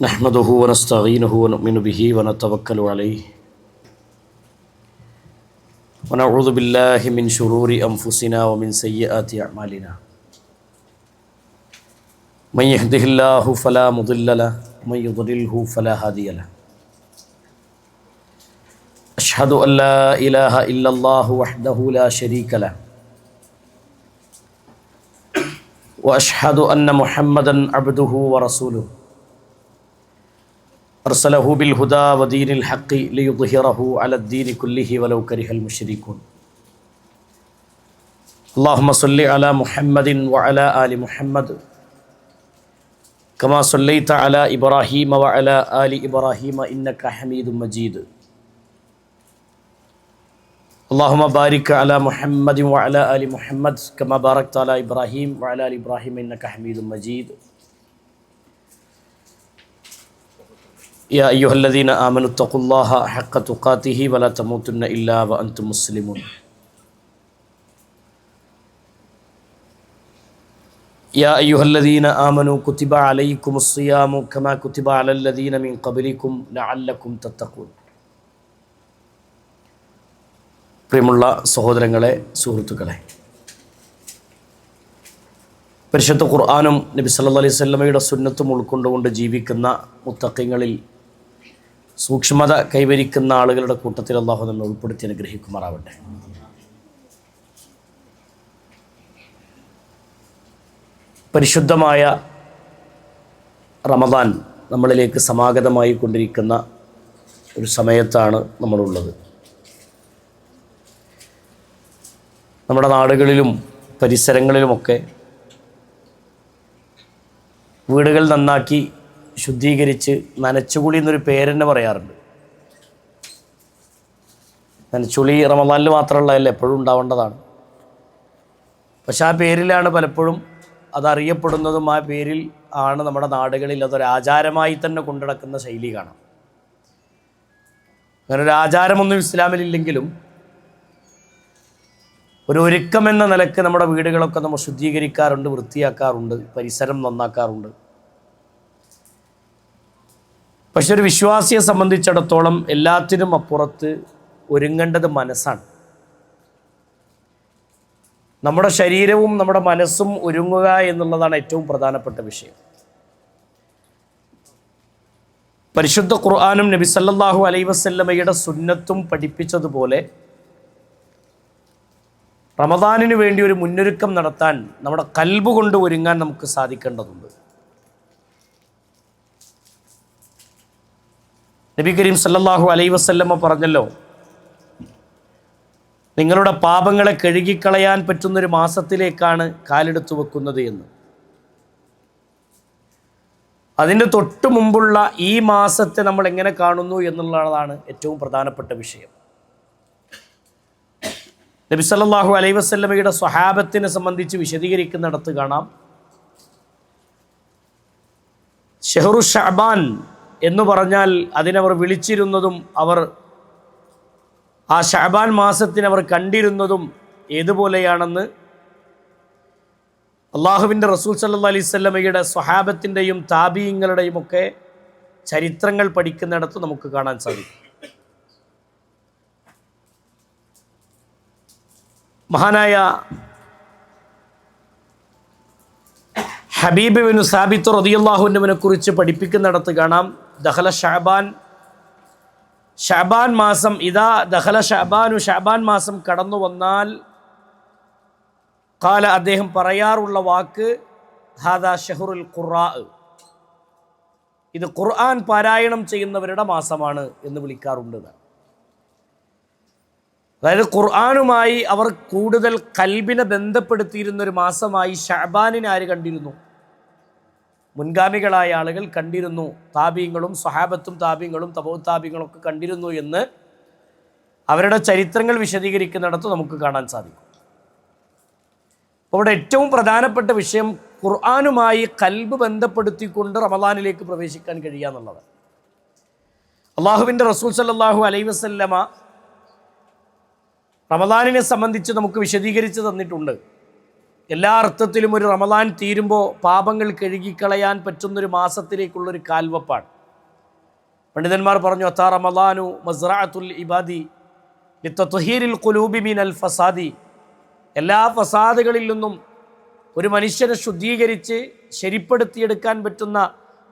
نحمده ونستعينه ونؤمن به ونتوكل عليه ونعوذ بالله من شرور أنفسنا ومن سيئات أعمالنا من يهده الله فلا مضل له ومن يضلله فلا هادي له أشهد أن لا إله إلا الله وحده لا شريك له وأشهد أن محمدا عبده ورسوله أرسله بالهدى ودين الحق ليظهره على الدين كله ولو كره المشركون اللهم صل على محمد وعلى آل محمد كما صليت على إبراهيم وعلى آل إبراهيم إنك حميد مجيد اللهم بارك على محمد وعلى آل محمد كما باركت على إبراهيم وعلى آل إبراهيم إنك حميد مجيد يا أيها الذين آمنوا اتقوا الله حق تقاته ولا تموتن إلا وأنتم مسلمون يا أيها الذين آمنوا كتب عليكم الصيام كما كتب على الذين من قبلكم لعلكم تتقون പ്രിയമുള്ള സഹോദരങ്ങളെ, സുഹൃത്തുക്കളെ, പരിശുദ്ധ ഖുർആനും നബി സല്ലല്ലാഹു അലൈഹി വസല്ലമയുടെ സുന്നത്തും ഉൾക്കൊണ്ടുകൊണ്ട് ജീവിക്കുന്ന മുത്തഖീങ്ങളിൽ സൂക്ഷ്മത കൈവരിക്കുന്ന ആളുകളുടെ കൂട്ടത്തിൽ അല്ലാഹു നമ്മെ ഉൾപ്പെടുത്തി അനുഗ്രഹിക്കുമാറാവട്ടെ. പരിശുദ്ധമായ റമദാൻ നമ്മളിലേക്ക് സമാഗതമായി കൊണ്ടിരിക്കുന്ന ഒരു സമയത്താണ് നമ്മളുള്ളത്. നമ്മുടെ നാടുകളിലും പരിസരങ്ങളിലുമൊക്കെ വീടുകൾ നന്നാക്കി ശുദ്ധീകരിച്ച് നനച്ചുകുളി എന്നൊരു പേരെന്നെ പറയാറുണ്ട്. നനച്ചുകുളി റമദാനിൽ മാത്രമുള്ളതല്ല, എപ്പോഴും ഉണ്ടാവേണ്ടതാണ്. പക്ഷെ ആ പേരിലാണ് പലപ്പോഴും അതറിയപ്പെടുന്നതും. ആ പേരിൽ ആണ് നമ്മുടെ നാടുകളിൽ അതൊരാചാരമായി തന്നെ കൊണ്ടുനടക്കുന്ന ശൈലി കാണാം. അങ്ങനെ ഒരു ആചാരമൊന്നും ഇസ്ലാമിലില്ലെങ്കിലും ഒരു ഒരുക്കം എന്ന നിലക്ക് നമ്മുടെ വീടുകളൊക്കെ നമ്മൾ ശുദ്ധീകരിക്കാറുണ്ട്, വൃത്തിയാക്കാറുണ്ട്, പരിസരം നന്നാക്കാറുണ്ട്. പക്ഷെ ഒരു വിശ്വാസിയെ സംബന്ധിച്ചിടത്തോളം എല്ലാത്തിനും അപ്പുറത്ത് ഒരുങ്ങേണ്ടത് മനസ്സാണ്. നമ്മുടെ ശരീരവും നമ്മുടെ മനസ്സും ഒരുങ്ങുക എന്നുള്ളതാണ് ഏറ്റവും പ്രധാനപ്പെട്ട വിഷയം. പരിശുദ്ധ ഖുർആനും നബി സല്ലല്ലാഹു അലൈഹി വസല്ലമയുടെ സുന്നത്തും പഠിപ്പിച്ചതുപോലെ റമദാനിന് വേണ്ടി ഒരു മുന്നൊരുക്കം നടത്താൻ നമ്മുടെ ഖൽബ് കൊണ്ട് ഒരുങ്ങാൻ നമുക്ക് സാധിക്കേണ്ടതുണ്ട്. നബി കരീം സല്ലല്ലാഹു അലൈഹി വസല്ലമ പറഞ്ഞല്ലോ, നിങ്ങളുടെ പാപങ്ങളെ കഴുകിക്കളയാൻ പറ്റുന്നൊരു മാസത്തിലേക്കാണ് കാലെടുത്തു വെക്കുന്നത് എന്ന്. അതിൻ്റെ തൊട്ട് മുമ്പുള്ള ഈ മാസത്തെ നമ്മൾ എങ്ങനെ കാണുന്നു എന്നുള്ളതാണ് ഏറ്റവും പ്രധാനപ്പെട്ട വിഷയം. നബി സല്ലല്ലാഹു അലൈഹി വസല്ലമയുടെ സ്വഹാബത്തിനെ സംബന്ധിച്ച് വിശദീകരിക്കുന്നിടത്ത് കാണാം, ഷഹ്റു ശഅബാൻ എന്ന് പറഞ്ഞാൽ അതിനവർ വിളിച്ചിരുന്നതും അവർ ആ ശഅബാൻ മാസത്തിനവർ കണ്ടിരുന്നതും ഏതുപോലെയാണെന്ന് അള്ളാഹുവിൻ്റെ റസൂൽ സല്ലല്ലാഹു അലൈഹി വസല്ലമയുടെ സ്വഹാബത്തിൻ്റെയും താബീങ്ങളുടെയും ഒക്കെ ചരിത്രങ്ങൾ പഠിക്കുന്നിടത്ത് നമുക്ക് കാണാൻ സാധിക്കും. മഹാനായ ഹബീബ് ബിൻ സാബിത്ത് റളിയല്ലാഹു അൻഹുവിനെ കുറിച്ച് പഠിപ്പിക്കുന്നിടത്ത് കാണാം, ദഖല ഷഅബാൻ മാസം ഇദാ ദഖല ഷഅബാൻ മാസം കടന്നു വന്നാൽ ഖാല, അദ്ദേഹം പറയാറുള്ള വാക്ക് ഹാദാ ഷഹ്റുൽ ഖുർആ, ഇത് ഖുർആൻ പാരായണം ചെയ്യുന്നവരുടെ മാസമാണ് എന്ന് വിളിക്കാറുണ്ട്. അതായത് ഖുർആനുമായി അവർ കൂടുതൽ ഖൽബിനെ ബന്ധപ്പെടുത്തിയിരുന്നൊരു മാസമായി ഷഅബാനിനെ ആര് കണ്ടിരുന്നു? മുൻഗാമികളായ ആളുകൾ കണ്ടിരുന്നു. താബീങ്ങളും സ്വഹാബത്തും താബീങ്ങളും തബഉ താബീങ്ങളൊക്കെ കണ്ടിരുന്നു എന്ന് അവരുടെ ചരിത്രങ്ങൾ വിശദീകരിക്കുന്നിടത്ത് നമുക്ക് കാണാൻ സാധിക്കും. അപ്പോൾ ഇവിടെ ഏറ്റവും പ്രധാനപ്പെട്ട വിഷയം ഖുർആനുമായി ഖൽബ് ബന്ധപ്പെടുത്തിക്കൊണ്ട് റമദാനിലേക്ക് പ്രവേശിക്കാൻ കഴിയുക എന്നുള്ളത്. അള്ളാഹുവിൻ്റെ റസൂൽ സല്ലല്ലാഹു അലൈഹി വസല്ലമ റമദാനിനെ സംബന്ധിച്ച് നമുക്ക് വിശദീകരിച്ച് തന്നിട്ടുണ്ട്. എല്ലാ അർത്ഥത്തിലും ഒരു റമദാൻ തീരുമ്പോൾ പാപങ്ങൾ കഴുകിക്കളയാൻ പറ്റുന്നൊരു മാസത്തിലേക്കുള്ളൊരു കാൽവപ്പാണ്. പണ്ഡിതന്മാർ പറഞ്ഞു, അത്താ റമദാനു മസ്റഅത്തുൽ ഇബാദി ലിതത്ഹീരിൽ ഖുലൂബി മിനൽ ഫസാദി. എല്ലാ ഫസാദുകളിൽ നിന്നും ഒരു മനുഷ്യനെ ശുദ്ധീകരിച്ച് ശരിപ്പെടുത്തിയെടുക്കാൻ പറ്റുന്ന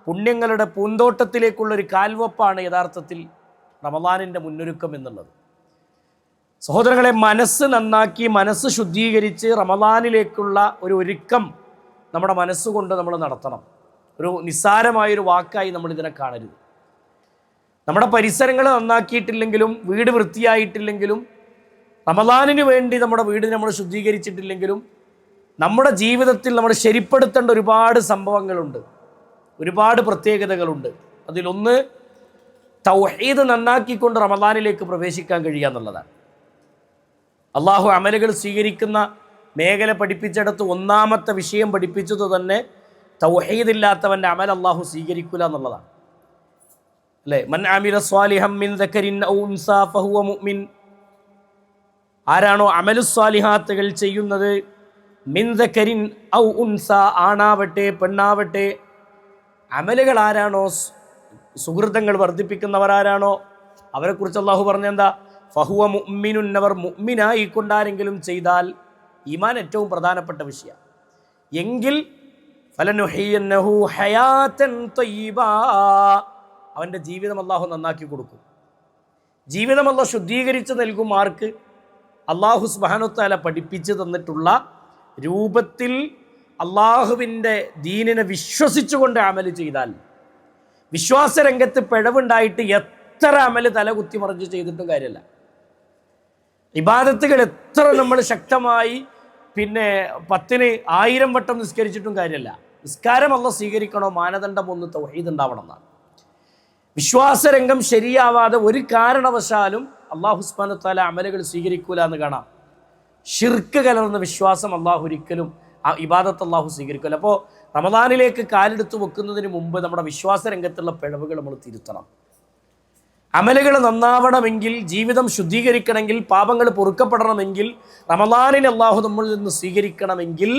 പുണ്യങ്ങളുടെ പൂന്തോട്ടത്തിലേക്കുള്ളൊരു കാൽവപ്പാണ് യഥാർത്ഥത്തിൽ റമദാനിൻ്റെ മുന്നൊരുക്കം എന്നുള്ളത്. സഹോദരങ്ങളെ, മനസ്സ് നന്നാക്കി മനസ്സ് ശുദ്ധീകരിച്ച് റമദാനിലേക്കുള്ള ഒരു ഒരുക്കം നമ്മുടെ മനസ്സുകൊണ്ട് നമ്മൾ നടത്തണം. ഒരു നിസ്സാരമായൊരു വാക്കായി നമ്മൾ ഇതിനെ കാണരുത്. നമ്മുടെ പരിസരങ്ങൾ നന്നാക്കിയിട്ടില്ലെങ്കിലും, വീട് വൃത്തിയായിട്ടില്ലെങ്കിലും, റമദാനിന് വേണ്ടി നമ്മുടെ വീട് നമ്മൾ ശുദ്ധീകരിച്ചിട്ടില്ലെങ്കിലും, നമ്മുടെ ജീവിതത്തിൽ നമ്മൾ ശരിപ്പെടുത്തേണ്ട ഒരുപാട് സംഭവങ്ങളുണ്ട്, ഒരുപാട് പ്രത്യേകതകളുണ്ട്. അതിലൊന്ന് തൗഹീദ് നന്നാക്കിക്കൊണ്ട് റമദാനിലേക്ക് പ്രവേശിക്കാൻ കഴിയുക എന്നുള്ളതാണ്. അള്ളാഹു അമലുകൾ സ്വീകരിക്കുന്ന മേഖല പഠിപ്പിച്ചിടത്ത് ഒന്നാമത്തെ വിഷയം പഠിപ്പിച്ചത് തന്നെ തൗഹീദില്ലാത്തവൻ്റെ അമൽ അള്ളാഹു സ്വീകരിക്കില്ല എന്നുള്ളതാണ്. അല്ലേ? മൻ അമില സ്വാലിഹം മിൻ ദക്കരിൻ ഔ ഉൻസാ ഫഹുവ മുഅ്മിൻ. ആരാണോ അമലു സ്വാലിഹാത്തുകൾ ചെയ്യുന്നത്, മിൻ ദക്കരിൻ ഔ ഉൻസ, ആണാവട്ടെ പെണ്ണാവട്ടെ, അമലുകൾ ആരാണോ, സുഹൃതങ്ങൾ വർദ്ധിപ്പിക്കുന്നവരാരാണോ അവരെക്കുറിച്ച് അള്ളാഹു പറഞ്ഞെന്താ, ഫഹുവ മുഅ്മിനുൻ, അവർ മുഅ്മിനായിക്കൊണ്ടാരെങ്കിലും ചെയ്താൽ, ഈമാൻ ഏറ്റവും പ്രധാനപ്പെട്ട വിഷയം, എങ്കിൽ ഫലനുഹിയന്നഹു ഹയാതൻ തയ്യിബാ, അവൻ്റെ ജീവിതം അള്ളാഹു നന്നാക്കി കൊടുക്കും. ജീവിതം അള്ളാഹു ശുദ്ധീകരിച്ച് നൽകും. ആർക്ക്? അള്ളാഹു സുബ്ഹാനഹു വ തആല പഠിപ്പിച്ചു തന്നിട്ടുള്ള രൂപത്തിൽ അള്ളാഹുവിൻ്റെ ദീനിനെ വിശ്വസിച്ചുകൊണ്ട് അമൽ ചെയ്താൽ. വിശ്വാസരംഗത്ത് പിഴവുണ്ടായിട്ട് എത്ര അമൽ തലകുത്തി മറിഞ്ഞ് ചെയ്തിട്ടും കാര്യമല്ല. ഇബാദത്തുകൾ എത്ര നമ്മൾ ശക്തമായി 10,000 വട്ടം നിസ്കരിച്ചിട്ടും കാര്യമല്ല. നിസ്കാരം അല്ലാഹു സ്വീകരിക്കണോ, മാനദണ്ഡം ഒന്ന് തൗഹീദ് ഉണ്ടാവണം എന്നാണ്. വിശ്വാസരംഗം ശരിയാവാതെ ഒരു കാരണവശാലും അല്ലാഹു സുബ്ഹാനഹു വ തആല അമലുകൾ സ്വീകരിക്കൂല എന്ന് കാണാം. ഷിർക്ക് കലർന്ന വിശ്വാസം അല്ലാഹു ഒരിക്കലും ആ ഇബാദത്ത് അല്ലാഹു സ്വീകരിക്കില്ല. അപ്പോൾ റമദാനിലേക്ക് കാലെടുത്ത് വെക്കുന്നതിന് മുമ്പ് നമ്മുടെ വിശ്വാസരംഗത്തുള്ള പിഴവുകൾ നമ്മൾ തിരുത്തണം. അമലുകൾ നന്നാവണമെങ്കിൽ, ജീവിതം ശുദ്ധീകരിക്കണമെങ്കിൽ, പാപങ്ങൾ പൊറുക്കപ്പെടണമെങ്കിൽ, റമദാനിൽ അല്ലാഹു നമ്മളിൽ നിന്ന് സ്വീകരിക്കണമെങ്കിൽ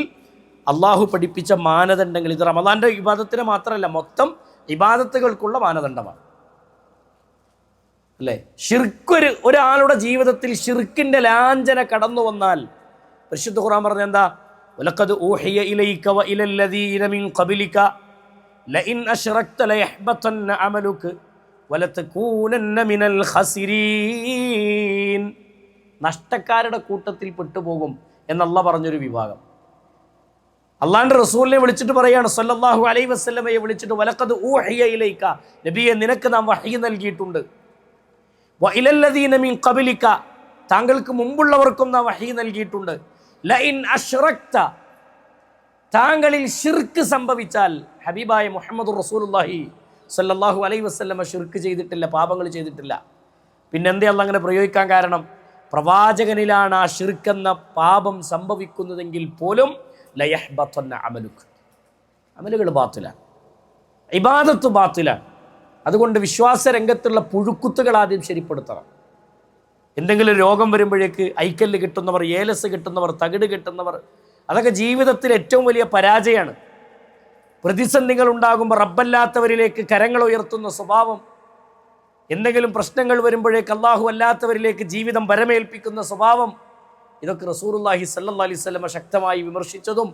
അല്ലാഹു പഠിപ്പിച്ച മാനദണ്ഡങ്ങൾ, ഇത് റമദാൻ്റെ ഇബാദത്തിന് മാത്രമല്ല, മൊത്തം ഇബാദത്തുകൾക്കുള്ള മാനദണ്ഡമാണ്. അല്ലേ? ഒരാളുടെ ജീവിതത്തിൽ ഷിർക്കിൻ്റെ ലാഞ്ചന കടന്നു വന്നാൽ പരിശുദ്ധ ഖുർആൻ പറഞ്ഞ എന്താ, വലഖദ് ഊഹിയ ഇലൈക വഇലല്ലദീന മിൻ ഖബ്ലിക ലഇൻ അശ്റക്ത ലയഹ്ബതന്ന അമലുക വലതകൂനന്ന മിനൽ ഖസിരീൻ. നഷ്ടക്കാരുടെ കൂട്ടത്തിൽ പെട്ടുപോകും എന്നല്ല പറഞ്ഞൊരു വിഭാഗം. അള്ളാഹുവിൻ്റെ റസൂലിനെ വിളിച്ചിട്ട് പറയാണ്, സല്ലല്ലാഹു അലൈഹി വസല്ലമയെ വിളിച്ചിട്ട്, വലഖദ് ഊഹിയ ഇലൈക, നബിയെ നിനക്ക് നാം വഹ്യ് നൽകിയിട്ടുണ്ട്, വഇലല്ലദീന മിൻ ഖബ്ലിക, താങ്കൾക്ക് മുമ്പുള്ളവർക്കും നാം വഹ്യ് നൽകിയിട്ടുണ്ട്, ലഇൻ അശ്റക്ത, താങ്കളിൽ ഷിർക്ക് സംഭവിച്ചാൽ. ഹബീബായ മുഹമ്മദ് റസൂലുള്ളാഹി സല്ലല്ലാഹു അലൈഹി വസല്ലമ ഷിർക്ക് ചെയ്തിട്ടില്ല, പാപങ്ങൾ ചെയ്തിട്ടില്ല. പിന്നെന്തേ അള്ളാഹ് അങ്ങനെ പ്രയോഗിക്കാൻ കാരണം? പ്രവാചകനിലാണ് ആ ഷിർക്ക് എന്ന പാപം സംഭവിക്കുന്നതെങ്കിൽ പോലും ലയഹ്ബതന്ന അമലുക, അമലുകൾ ബാത്തിലാണ്, ഇബാദത്ത് ബാത്തിലാണ്. അതുകൊണ്ട് വിശ്വാസരംഗത്തുള്ള പുഴുക്കുത്തുകൾ ആദ്യം ശരിപ്പെടുത്തണം. എന്തെങ്കിലും രോഗം വരുമ്പോഴേക്ക് ഐക്കല്ല് കിട്ടുന്നവർ, ഏലസ് കിട്ടുന്നവർ, തകിട് കിട്ടുന്നവർ, അതൊക്കെ ജീവിതത്തിൽ ഏറ്റവും വലിയ പരാജയമാണ്. പ്രതിസന്ധികൾ ഉണ്ടാകുമ്പോൾ റബ്ബല്ലാത്തവരിലേക്ക് കരങ്ങൾ ഉയർത്തുന്ന സ്വഭാവം, എന്തെങ്കിലും പ്രശ്നങ്ങൾ വരുമ്പോഴേക്ക് അല്ലാഹു അല്ലാത്തവരിലേക്ക് ജീവിതം വരമേൽപ്പിക്കുന്ന സ്വഭാവം, ഇതൊക്കെ റസൂലുള്ളാഹി സ്വല്ലല്ലാഹി അലൈഹി വസല്ലമ ശക്തമായി വിമർശിച്ചതും,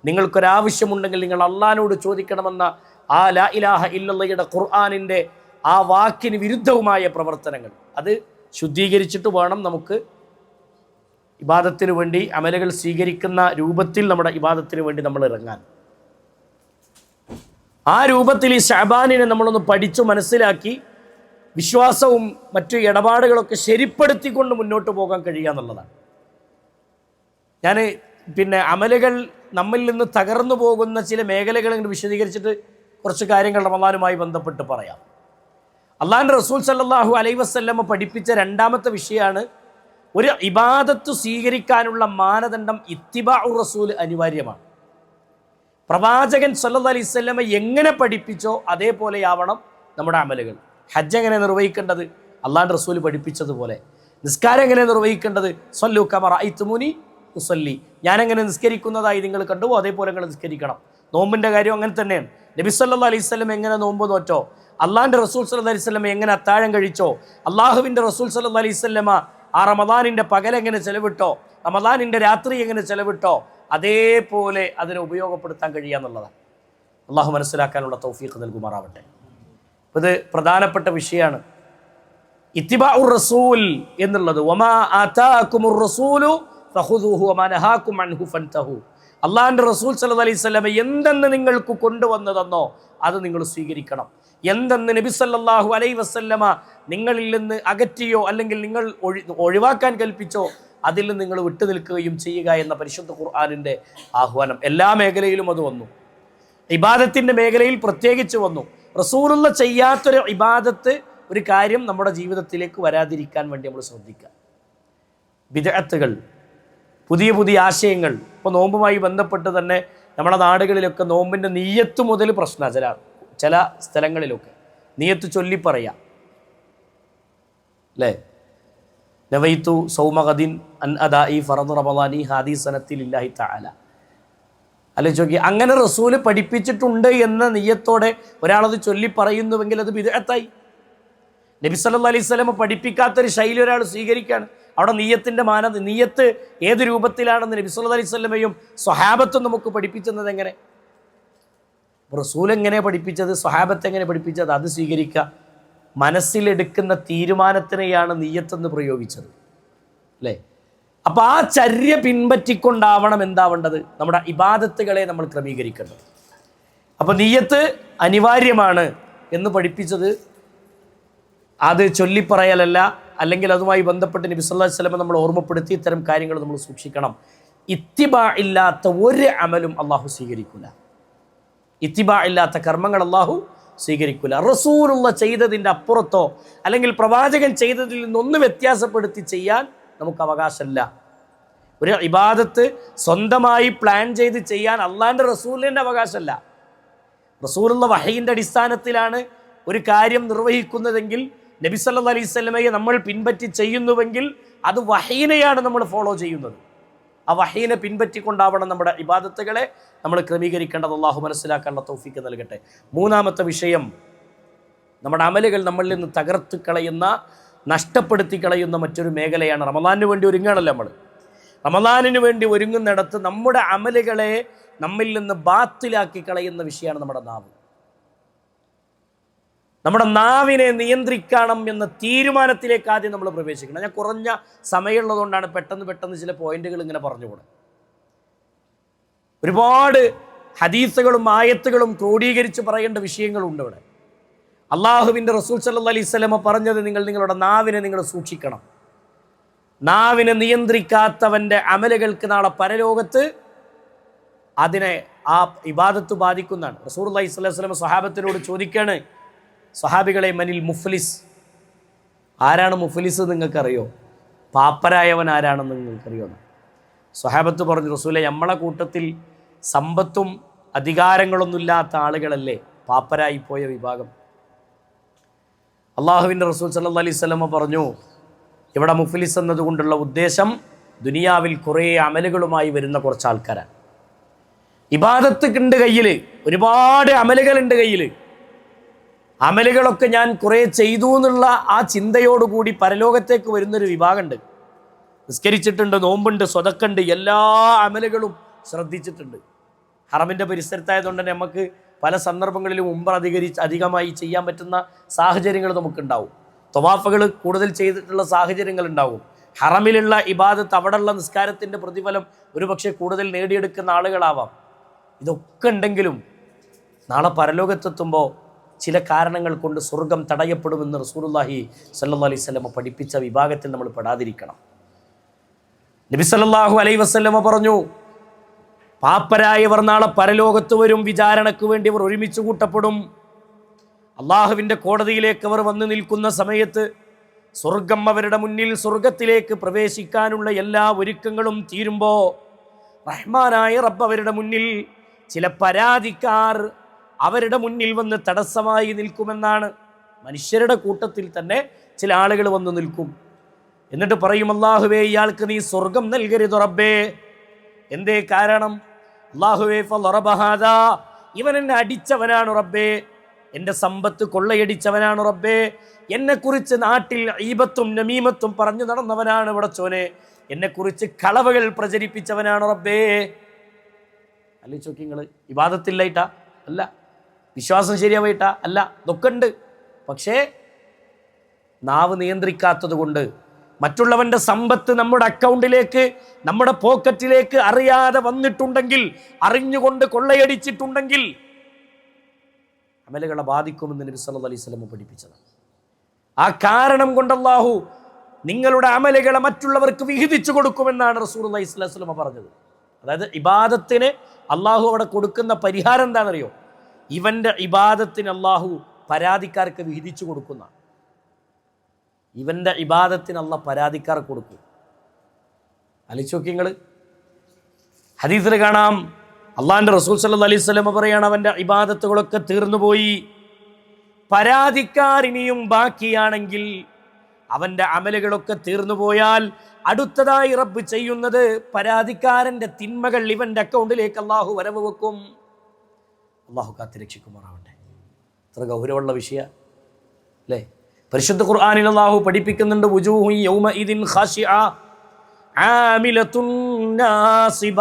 നിങ്ങൾക്കൊരാവശ്യമുണ്ടെങ്കിൽ നിങ്ങൾ അള്ളാഹിനോട് ചോദിക്കണമെന്ന ആ ലാ ഇലാഹ ഇല്ലല്ലാഹയുടെ ഖുർആനിൻ്റെ ആ വാക്കിന് വിരുദ്ധവുമായ പ്രവർത്തനങ്ങൾ, അത് ശുദ്ധീകരിച്ചിട്ട് വേണം നമുക്ക് ഇബാദത്തിന് വേണ്ടി, അമലുകൾ സ്വീകരിക്കുന്ന രൂപത്തിൽ നമ്മുടെ ഇബാദത്തിന് വേണ്ടി നമ്മൾ ഇറങ്ങാൻ. ആ രൂപത്തിൽ ഈ ശഅബാനിനെ നമ്മളൊന്ന് പഠിച്ചു മനസ്സിലാക്കി വിശ്വാസവും മറ്റു ഇടപാടുകളൊക്കെ ശരിപ്പെടുത്തിക്കൊണ്ട് മുന്നോട്ട് പോകാൻ കഴിയുക എന്നുള്ളതാണ്. ഞാൻ അമലുകൾ നമ്മിൽ നിന്ന് തകർന്നു പോകുന്ന ചില മേഖലകൾ വിശദീകരിച്ചിട്ട് കുറച്ച് കാര്യങ്ങൾ റമദാനുമായി ബന്ധപ്പെട്ട് പറയാം. അള്ളാഹുവിൻ്റെ റസൂൽ സല്ലല്ലാഹു അലൈഹി വസല്ലമ പഠിപ്പിച്ച രണ്ടാമത്തെ വിഷയമാണ്, ഒരു ഇബാദത്ത് സ്വീകരിക്കാനുള്ള മാനദണ്ഡം ഇത്തിബാഉർ റസൂൽ അനിവാര്യമാണ്. പ്രവാചകൻ സല്ലല്ലാഹു അലൈഹി വസല്ലമ എങ്ങനെ പഠിപ്പിച്ചോ അതേപോലെയാവണം നമ്മുടെ അമലുകൾ. ഹജ്ജ് എങ്ങനെ നിർവഹിക്കേണ്ടത്? അള്ളാഹുവിൻ്റെ റസൂൽ പഠിപ്പിച്ചതുപോലെ. നിസ്കാരം എങ്ങനെ നിർവഹിക്കേണ്ടത്? സ്വല്ലു കമാ റഅയ്തുമൂനി ഉസല്ലി, ഞാനെങ്ങനെ നിസ്കരിക്കുന്നതായി നിങ്ങൾ കണ്ടുവോ അതേപോലെ നിങ്ങൾ നിസ്കരിക്കണം. നോമ്പിൻ്റെ കാര്യം അങ്ങനെ തന്നെയാണ്. നബി സല്ലല്ലാഹു അലൈഹി വസല്ലം എങ്ങനെ നോമ്പ് നോറ്റോ, അള്ളാഹിൻ്റെ റസൂൽ സല്ലല്ലാഹു അലൈഹി വസല്ലം എങ്ങനെ അത്താഴം കഴിച്ചോ, അള്ളാഹുവിൻ്റെ റസൂൽ സല്ലല്ലാഹു അലൈഹി വസല്ലമ ആ റമദാനിൻ്റെ പകലെങ്ങനെ ചെലവിട്ടോ, റമദാനിൻ്റെ രാത്രി എങ്ങനെ ചെലവിട്ടോ, അതേപോലെ അതിനെ ഉപയോഗപ്പെടുത്താൻ കഴിയുക എന്നുള്ളതാണ്. അള്ളാഹു മനസ്സിലാക്കാനുള്ള തൗഫീഖ് നൽകുമാറാവട്ടെ. ഇത് പ്രധാനപ്പെട്ട വിഷയമാണ് ഇത്തിബാഉർ റസൂൽ എന്നുള്ളത്. വമാ ആതാകുമുർ റസൂലു ഫഖുദൂഹു വമാ നഹാകും അൻഹു ഫൻതഹു. അള്ളാഹിൻ്റെ റസൂൽ സല്ലല്ലാഹു അലൈഹി വസല്ലം എന്തെന്ന് നിങ്ങൾക്ക് കൊണ്ടുവന്നതെന്നോ അത് നിങ്ങൾ സ്വീകരിക്കണം. എന്തെന്ന് നബി സല്ലല്ലാഹു അലൈഹി വസല്ലമ നിങ്ങളിൽ നിന്ന് അകറ്റിയോ അല്ലെങ്കിൽ നിങ്ങൾ ഒഴിവാക്കാൻ കൽപ്പിച്ചോ അതിൽ നിന്ന് നിങ്ങൾ വിട്ടുനിൽക്കുകയും ചെയ്യുക എന്ന പരിശുദ്ധ ഖുർആനിൻ്റെ ആഹ്വാനം എല്ലാ മേഖലയിലും അത് വന്നു. ഇബാദത്തിൻ്റെ മേഖലയിൽ പ്രത്യേകിച്ച് വന്നു. റസൂലുള്ള ചെയ്യാത്തൊരു ഇബാദത്ത്, ഒരു കാര്യം നമ്മുടെ ജീവിതത്തിലേക്ക് വരാതിരിക്കാൻ വേണ്ടി നമ്മൾ ശ്രദ്ധിക്കുക. ബിദ്അത്തുകൾ, പുതിയ പുതിയ ആശയങ്ങൾ. ഇപ്പോൾ നോമ്പുമായി ബന്ധപ്പെട്ട് തന്നെ നമ്മുടെ നാടുകളിലൊക്കെ നോമ്പിൻ്റെ നിയ്യത്ത് മുതൽ പ്രശ്നമാണ്. ചില സ്ഥലങ്ങളിലൊക്കെ നിയ്യത്ത് ചൊല്ലി പറയാം അല്ലേ, നവൈത്തു സൗമഗദിൻ അൻ അദാഇ ഫറദ് റമളാനി ഹാദി സനത്തിൽ ഇല്ലാഹി തആല. അല്ലെ ചോക്കി, അങ്ങനെ റസൂല് പഠിപ്പിച്ചിട്ടുണ്ട് എന്ന നിയ്യത്തോടെ ഒരാളത് ചൊല്ലി പറയുന്നുവെങ്കിൽ അത് ബിദ്അത്തായി. നബി സല്ലല്ലാഹു അലൈഹി വസല്ലം പഠിപ്പിക്കാത്തൊരു ശൈലി ഒരാൾ സ്വീകരിക്കുകയാണ്. അവിടെ നിയ്യത്ത് ഏത് രൂപത്തിലാണെന്ന് നബി സല്ലല്ലാഹു അലൈഹി വസല്ലമയും സ്വഹാബത്തും നമുക്ക് പഠിപ്പിച്ചത് എങ്ങനെ? റസൂൽ എങ്ങനെ പഠിപ്പിച്ചത്, സ്വഹാബത്ത് എങ്ങനെ പഠിപ്പിച്ചത്, അത് സ്വീകരിക്കുക. മനസ്സിലെടുക്കുന്ന തീരുമാനത്തിനെയാണ് നിയ്യത്തെന്ന് പ്രയോഗിച്ചത് അല്ലേ. അപ്പോൾ ആ ചര്യ പിൻപറ്റിക്കൊണ്ടാവണം എന്താവേണ്ടത്, നമ്മുടെ ഇബാദത്തുകളെ നമ്മൾ ക്രമീകരിക്കേണ്ടത്. അപ്പോൾ നിയ്യത്ത് അനിവാര്യമാണ് എന്ന് പഠിപ്പിച്ചത് അത് ചൊല്ലിപ്പറയലല്ല, അല്ലെങ്കിൽ അതുമായി ബന്ധപ്പെട്ട് നബി സല്ലല്ലാഹു അലൈഹി വസല്ലം നമ്മൾ ഓർമ്മപ്പെടുത്തി ഇത്തരം കാര്യങ്ങൾ നമ്മൾ സൂക്ഷിക്കണം. ഇത്തിബാ ഇല്ലാത്ത ഒരു അമലും അള്ളാഹു സ്വീകരിക്കില്ല. ഇത്തിബാ ഇല്ലാത്ത കർമ്മങ്ങൾ അള്ളാഹു സ്വീകരിക്കില്ല. റസൂലുള്ള ചെയ്തതിൻ്റെ അപ്പുറത്തോ അല്ലെങ്കിൽ പ്രവാചകൻ ചെയ്തതിൽ നിന്നൊന്ന് വ്യത്യാസപ്പെടുത്തി ചെയ്യാൻ നമുക്ക് അവകാശമില്ല. ഒരു ഇബാദത്ത് സ്വന്തമായി പ്ലാൻ ചെയ്ത് ചെയ്യാൻ അള്ളാഹിൻ്റെ റസൂലിൻ്റെ അവകാശമല്ല. റസൂലുള്ള വഹയിൻ്റെ അടിസ്ഥാനത്തിലാണ് ഒരു കാര്യം നിർവഹിക്കുന്നതെങ്കിൽ, നബി സല്ലല്ലാഹു അലൈഹി വസല്ലമയെ നമ്മൾ പിൻപറ്റി ചെയ്യുന്നുവെങ്കിൽ അത് വഹയിനെയാണ് നമ്മൾ ഫോളോ ചെയ്യുന്നത്. ആ വഹയിനെ പിൻപറ്റിക്കൊണ്ടാവണം നമ്മുടെ ഇബാദത്തുകളെ നമ്മൾ ക്രമീകരിക്കേണ്ടത്. അള്ളാഹു മനസ്സിലാക്കാനുള്ള തൗഫീക്ക് നൽകട്ടെ. മൂന്നാമത്തെ വിഷയം, നമ്മുടെ അമലുകൾ നമ്മളിൽ നിന്ന് തകർത്ത് കളയുന്ന, നഷ്ടപ്പെടുത്തി കളയുന്ന മറ്റൊരു മേഖലയാണ്. റമദാനിന് വേണ്ടി ഒരുങ്ങുകയാണല്ലോ നമ്മൾ. റമദാനിന് വേണ്ടി ഒരുങ്ങുന്നിടത്ത് നമ്മുടെ അമലുകളെ നമ്മിൽ നിന്ന് ബാത്തിലാക്കി കളയുന്ന വിഷയമാണ് നമ്മുടെ നാവ്. നമ്മുടെ നാവിനെ നിയന്ത്രിക്കണം എന്ന തീരുമാനത്തിലേക്ക് ആദ്യം നമ്മൾ പ്രവേശിക്കണം. ഞാൻ കുറഞ്ഞ സമയമുള്ളതുകൊണ്ടാണ് പെട്ടെന്ന് ചില പോയിന്റുകൾ ഇങ്ങനെ പറഞ്ഞുകൂടെ. ഒരുപാട് ഹദീസുകളും ആയത്തുകളും ക്രോഡീകരിച്ച് പറയേണ്ട വിഷയങ്ങളുണ്ട് ഇവിടെ. അള്ളാഹുവിൻ്റെ റസൂൽ സല്ലല്ലാഹു അലൈഹി വസല്ലം പറഞ്ഞത്, നിങ്ങളുടെ നാവിനെ നിങ്ങൾ സൂക്ഷിക്കണം. നാവിനെ നിയന്ത്രിക്കാത്തവൻ്റെ അമലുകൾക്ക് നാളെ പരലോകത്ത് അതിനെ ആ ഇബാദത്ത് ബാധിക്കുന്നതാണ്. റസൂലുള്ളാഹി സ്വല്ലല്ലാഹു അലൈഹി വസല്ലം സ്വഹാബത്തിനോട് ചോദിക്കാണ്, സ്വഹാബികളെ, മനിൽ മുഫ്ലിസ്, ആരാണ് മുഫ്ലിസ് നിങ്ങൾക്കറിയോ? പാപ്പരായവൻ ആരാണെന്ന് നിങ്ങൾക്കറിയോ? സ്വഹാബത്ത് പറഞ്ഞു, റസൂലേ, നമ്മളെ കൂട്ടത്തിൽ സമ്പത്തും അധികാരങ്ങളൊന്നുമില്ലാത്ത ആളുകളല്ലേ പാപ്പരായി പോയ വിഭാഗം. അള്ളാഹുവിൻ്റെ റസൂൽ സല്ലല്ലാഹു അലൈഹി വസല്ലം പറഞ്ഞു, ഇവിടെ മുഫ്ലിസ് എന്നതുകൊണ്ടുള്ള ഉദ്ദേശം ദുനിയാവിൽ കുറേ അമലുകളുമായി വരുന്ന കുറച്ച് ആൾക്കാരാണ്. ഇബാദത്ത് ഉണ്ട് കയ്യിൽ, ഒരുപാട് അമലുകളുണ്ട് കയ്യിൽ. അമലുകളൊക്കെ ഞാൻ കുറേ ചെയ്തു എന്നുള്ള ആ ചിന്തയോടുകൂടി പരലോകത്തേക്ക് വരുന്നൊരു വിഭാഗമുണ്ട്. നിസ്കരിച്ചിട്ടുണ്ട്, നോമ്പുണ്ട്, സ്വതക്കുണ്ട്, എല്ലാ അമലുകളും ശ്രദ്ധിച്ചിട്ടുണ്ട്. ഹറമിൻ്റെ പരിസരത്തായതുകൊണ്ട് തന്നെ നമുക്ക് പല സന്ദർഭങ്ങളിലും ഉംറ അധികമായി ചെയ്യാൻ പറ്റുന്ന സാഹചര്യങ്ങൾ നമുക്കുണ്ടാവും. തവാഫുകൾ കൂടുതൽ ചെയ്തിട്ടുള്ള സാഹചര്യങ്ങൾ ഉണ്ടാവും. ഹറമിലുള്ള ഇബാദത്ത്, അവിടെയുള്ള നിസ്കാരത്തിൻ്റെ പ്രതിഫലം ഒരുപക്ഷെ കൂടുതൽ നേടിയെടുക്കുന്ന ആളുകളാവാം. ഇതൊക്കെ ഉണ്ടെങ്കിലും നാളെ പരലോകത്തെത്തുമ്പോൾ ചില കാരണങ്ങൾ കൊണ്ട് സ്വർഗം തടയപ്പെടുമെന്ന് റസൂലുള്ളാഹി സ്വല്ലല്ലാഹു അലൈഹി വസല്ലം പഠിപ്പിച്ച വിഭാഗത്തിൽ നമ്മൾ പെടാതിരിക്കണം. നബി സല്ലല്ലാഹു അലൈഹി വസല്ലം പറഞ്ഞു, പാപ്പരായവർ നാളെ പരലോകത്ത് വരും, വിചാരണയ്ക്ക് വേണ്ടി അവർ ഒരുമിച്ച് കൂട്ടപ്പെടും. അള്ളാഹുവിൻ്റെ കോടതിയിലേക്ക് അവർ വന്നു നിൽക്കുന്ന സമയത്ത് സ്വർഗം അവരുടെ മുന്നിൽ, സ്വർഗത്തിലേക്ക് പ്രവേശിക്കാനുള്ള എല്ലാ ഒരുക്കങ്ങളും തീരുമ്പോൾ റഹ്മാനായ റബ്ബ് അവരുടെ മുന്നിൽ ചില പരാതിക്കാർ അവരുടെ മുന്നിൽ വന്ന് തടസ്സമായി നിൽക്കുമെന്നാണ്. മനുഷ്യരുടെ കൂട്ടത്തിൽ തന്നെ ചില ആളുകൾ വന്ന് നിൽക്കും. എന്നിട്ട് പറയും, അല്ലാഹുവേ ഇയാൾക്ക് നീ സ്വർഗം നൽകരുത് റബ്ബേ. എന്തേ കാരണം? അല്ലാഹുവേ ഫളറബ ഹാദാ, ഇവൻ എന്നെ അടിച്ചവനാണ് റബ്ബേ, എൻ്റെ സമ്പത്ത് കൊള്ളയടിച്ചവനാണ് റബ്ബേ, എന്നെക്കുറിച്ച് നാട്ടിൽ ഈബത്തും നമീമത്തും പറഞ്ഞു നടന്നവനാണ് പടച്ചോനെ, എന്നെക്കുറിച്ച് കളവുകൾ പ്രചരിപ്പിച്ചവനാണ് റബ്ബേ. അല്ലേ ചോക്കി നിങ്ങൾ? ഇബാദത്തില്ലായിട്ടാ അല്ല, വിശ്വാസം ശരിയാവായിട്ടാ അല്ല, ഇതൊക്കെ ഉണ്ട്. പക്ഷേ നാവ് നിയന്ത്രിക്കാത്തത് കൊണ്ട് മറ്റുള്ളവൻ്റെ സമ്പത്ത് നമ്മുടെ അക്കൗണ്ടിലേക്ക്, നമ്മുടെ പോക്കറ്റിലേക്ക് അറിയാതെ വന്നിട്ടുണ്ടെങ്കിൽ, അറിഞ്ഞുകൊണ്ട് കൊള്ളയടിച്ചിട്ടുണ്ടെങ്കിൽ അമലുകളെ ബാധിക്കുമെന്ന് നബി സല്ലല്ലാഹു അലൈഹി വസല്ലം പഠിപ്പിച്ചതാണ്. ആ കാരണം കൊണ്ട് അല്ലാഹു നിങ്ങളുടെ അമലുകളെ മറ്റുള്ളവർക്ക് വിഹിതിച്ചു കൊടുക്കുമെന്നാണ് റസൂലുള്ളാഹി സ്വല്ലല്ലാഹു അലൈഹി വസല്ലം പറഞ്ഞത്. അതായത് ഇബാദത്തിന് അള്ളാഹു അവിടെ കൊടുക്കുന്ന പരിഹാരം എന്താണെന്നറിയോ? ഇവൻ്റെ ഇബാദത്തിന് അള്ളാഹു പരാതിക്കാർക്ക് വിഹിതിച്ചു കൊടുക്കുന്ന, ഇവൻ്റെ ഇബാദത്തിന് അള്ളാഹ് പരാതിക്കാർക്ക് കൊടുക്കും. അലിച്ചോക്കി നിങ്ങൾ ഹദീസിൽ കാണാം, അള്ളാഹിൻ്റെ റസൂൽ സല്ലല്ലാഹു അലൈഹി വസല്ലം പറയാണ്, അവൻ്റെ ഇബാദത്തുകളൊക്കെ തീർന്നുപോയി, പരാതിക്കാരിനിയും ബാക്കിയാണെങ്കിൽ, അവൻ്റെ അമലുകളൊക്കെ തീർന്നുപോയാൽ അടുത്തതായി റബ്ബ് ചെയ്യുന്നത് പരാതിക്കാരൻ്റെ തിന്മകൾ ഇവൻ്റെ അക്കൗണ്ടിലേക്ക് അള്ളാഹു വരവ് വെക്കും. അള്ളാഹു കാത്തിരക്ഷിക്കുമാറാവട്ടെ. അത്ര ഗൗരവമുള്ള വിഷയ അല്ലേ? പരിശുദ്ധ ഖുർആനിൽ അള്ളാഹു പഠിപ്പിക്കുന്നുണ്ട്, വുജൂഹു യൗമഇദിൻ ഖാശിഅ ആമിലത്തുൻ നാസിബ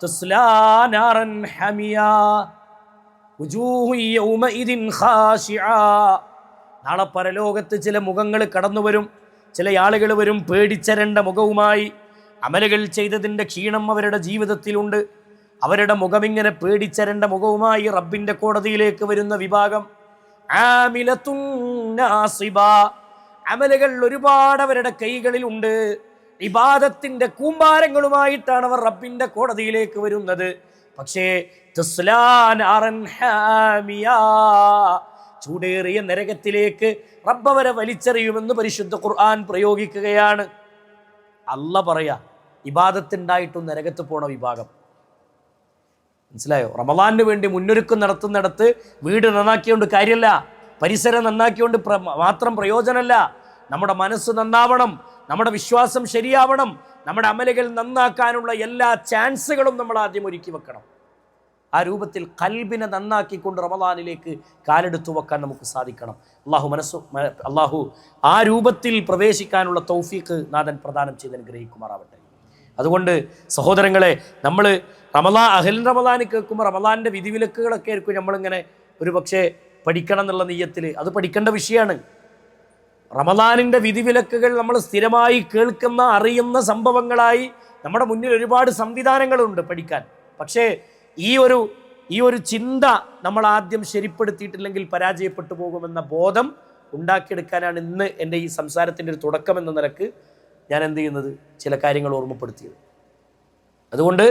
തസ്ലാ നാറൻ ഹമിയ. വുജൂഹു യൗമഇദിൻ ഖാശിഅ, നാളെ പരലോകത്ത് ചില മുഖങ്ങൾ കടന്നു വരും, ചില ആളുകൾ വരും പേടിച്ചരണ്ട മുഖവുമായി. അമലുകൾ ചെയ്തതിൻ്റെ ക്ഷീണം അവരുടെ ജീവിതത്തിലുണ്ട്. അവരുടെ മുഖമിങ്ങനെ പേടിച്ചരണ്ട മുഖവുമായി റബ്ബിൻ്റെ കോടതിയിലേക്ക് വരുന്ന വിഭാഗം ആമിലത്തുൻ നാസിബ, അമലുകൾ ഒരുപാട് അവരുടെ കൈകളിലുണ്ട്. ഇബാദത്തിൻ്റെ കൂമ്പാരങ്ങളുമായിട്ടാണ് അവർ റബ്ബിൻ്റെ കോടതിയിലേക്ക് വരുന്നത്. പക്ഷേ തസ്ലാ നാറൻ ഹാമിയ, ചൂടേറിയ നരകത്തിലേക്ക് റബ്ബ് അവരെ വലിച്ചെറിയുമെന്ന് പരിശുദ്ധ ഖുർആൻ പ്രയോഗിക്കുകയാണ്. അല്ല പറയാ, ഇബാദത്തുണ്ടായിട്ടും നരകത്ത് പോണ വിഭാഗം. മനസ്സിലായോ? റമളാനിന് വേണ്ടി മുന്നൊരുക്കം നടത്തുന്നിടത്ത് വീട് നന്നാക്കിയോണ്ട് കാര്യമല്ല, പരിസരം നന്നാക്കിയോണ്ട് മാത്രം പ്രയോജനമല്ല. നമ്മുടെ മനസ്സ് നന്നാവണം, നമ്മുടെ വിശ്വാസം ശരിയാവണം, നമ്മുടെ അമലുകൾ നന്നാക്കാനുള്ള എല്ലാ ചാൻസുകളും നമ്മൾ ആദ്യം ഒരുക്കി വെക്കണം. ആ രൂപത്തിൽ ഖൽബിനെ നന്നാക്കിക്കൊണ്ട് റമളാനിലേക്ക് കാലെടുത്തു വെക്കാൻ നമുക്ക് സാധിക്കണം. അള്ളാഹു ആ രൂപത്തിൽ പ്രവേശിക്കാനുള്ള തൗഫീഖ് നാഥൻ പ്രദാനം ചെയ്ത് അനുഗ്രഹിക്കുമാറാവട്ടെ. അതുകൊണ്ട് സഹോദരങ്ങളെ, നമ്മൾ അഹൽ റമളാൻ കേൾക്കുമ്പോൾ റമളാൻ്റെ വിധിവിലക്കുകളൊക്കെ ആയിരിക്കും നമ്മളിങ്ങനെ ഒരു പക്ഷേ പഠിക്കണം എന്നുള്ള നിയ്യത്തിൽ, അത് പഠിക്കേണ്ട വിഷയമാണ്. റമളാനിൻ്റെ വിധിവിലക്കുകൾ നമ്മൾ സ്ഥിരമായി കേൾക്കുന്ന അറിയുന്ന സംഭവങ്ങളായി നമ്മുടെ മുന്നിൽ ഒരുപാട് സംവിധാനങ്ങളുണ്ട് പഠിക്കാൻ. പക്ഷേ ഈ ഒരു ചിന്ത നമ്മൾ ആദ്യം ശരിപ്പെടുത്തിയിട്ടില്ലെങ്കിൽ പരാജയപ്പെട്ടു പോകുമെന്ന ബോധം ഉണ്ടാക്കിയെടുക്കാനാണ് ഇന്ന് എൻ്റെ ഈ സംസാരത്തിൻ്റെ ഒരു തുടക്കം എന്ന നിലക്ക് ഞാൻ എന്ത് ചെയ്യുന്നത്, ചില കാര്യങ്ങൾ ഓർമ്മപ്പെടുത്തിയത്. അതുകൊണ്ട്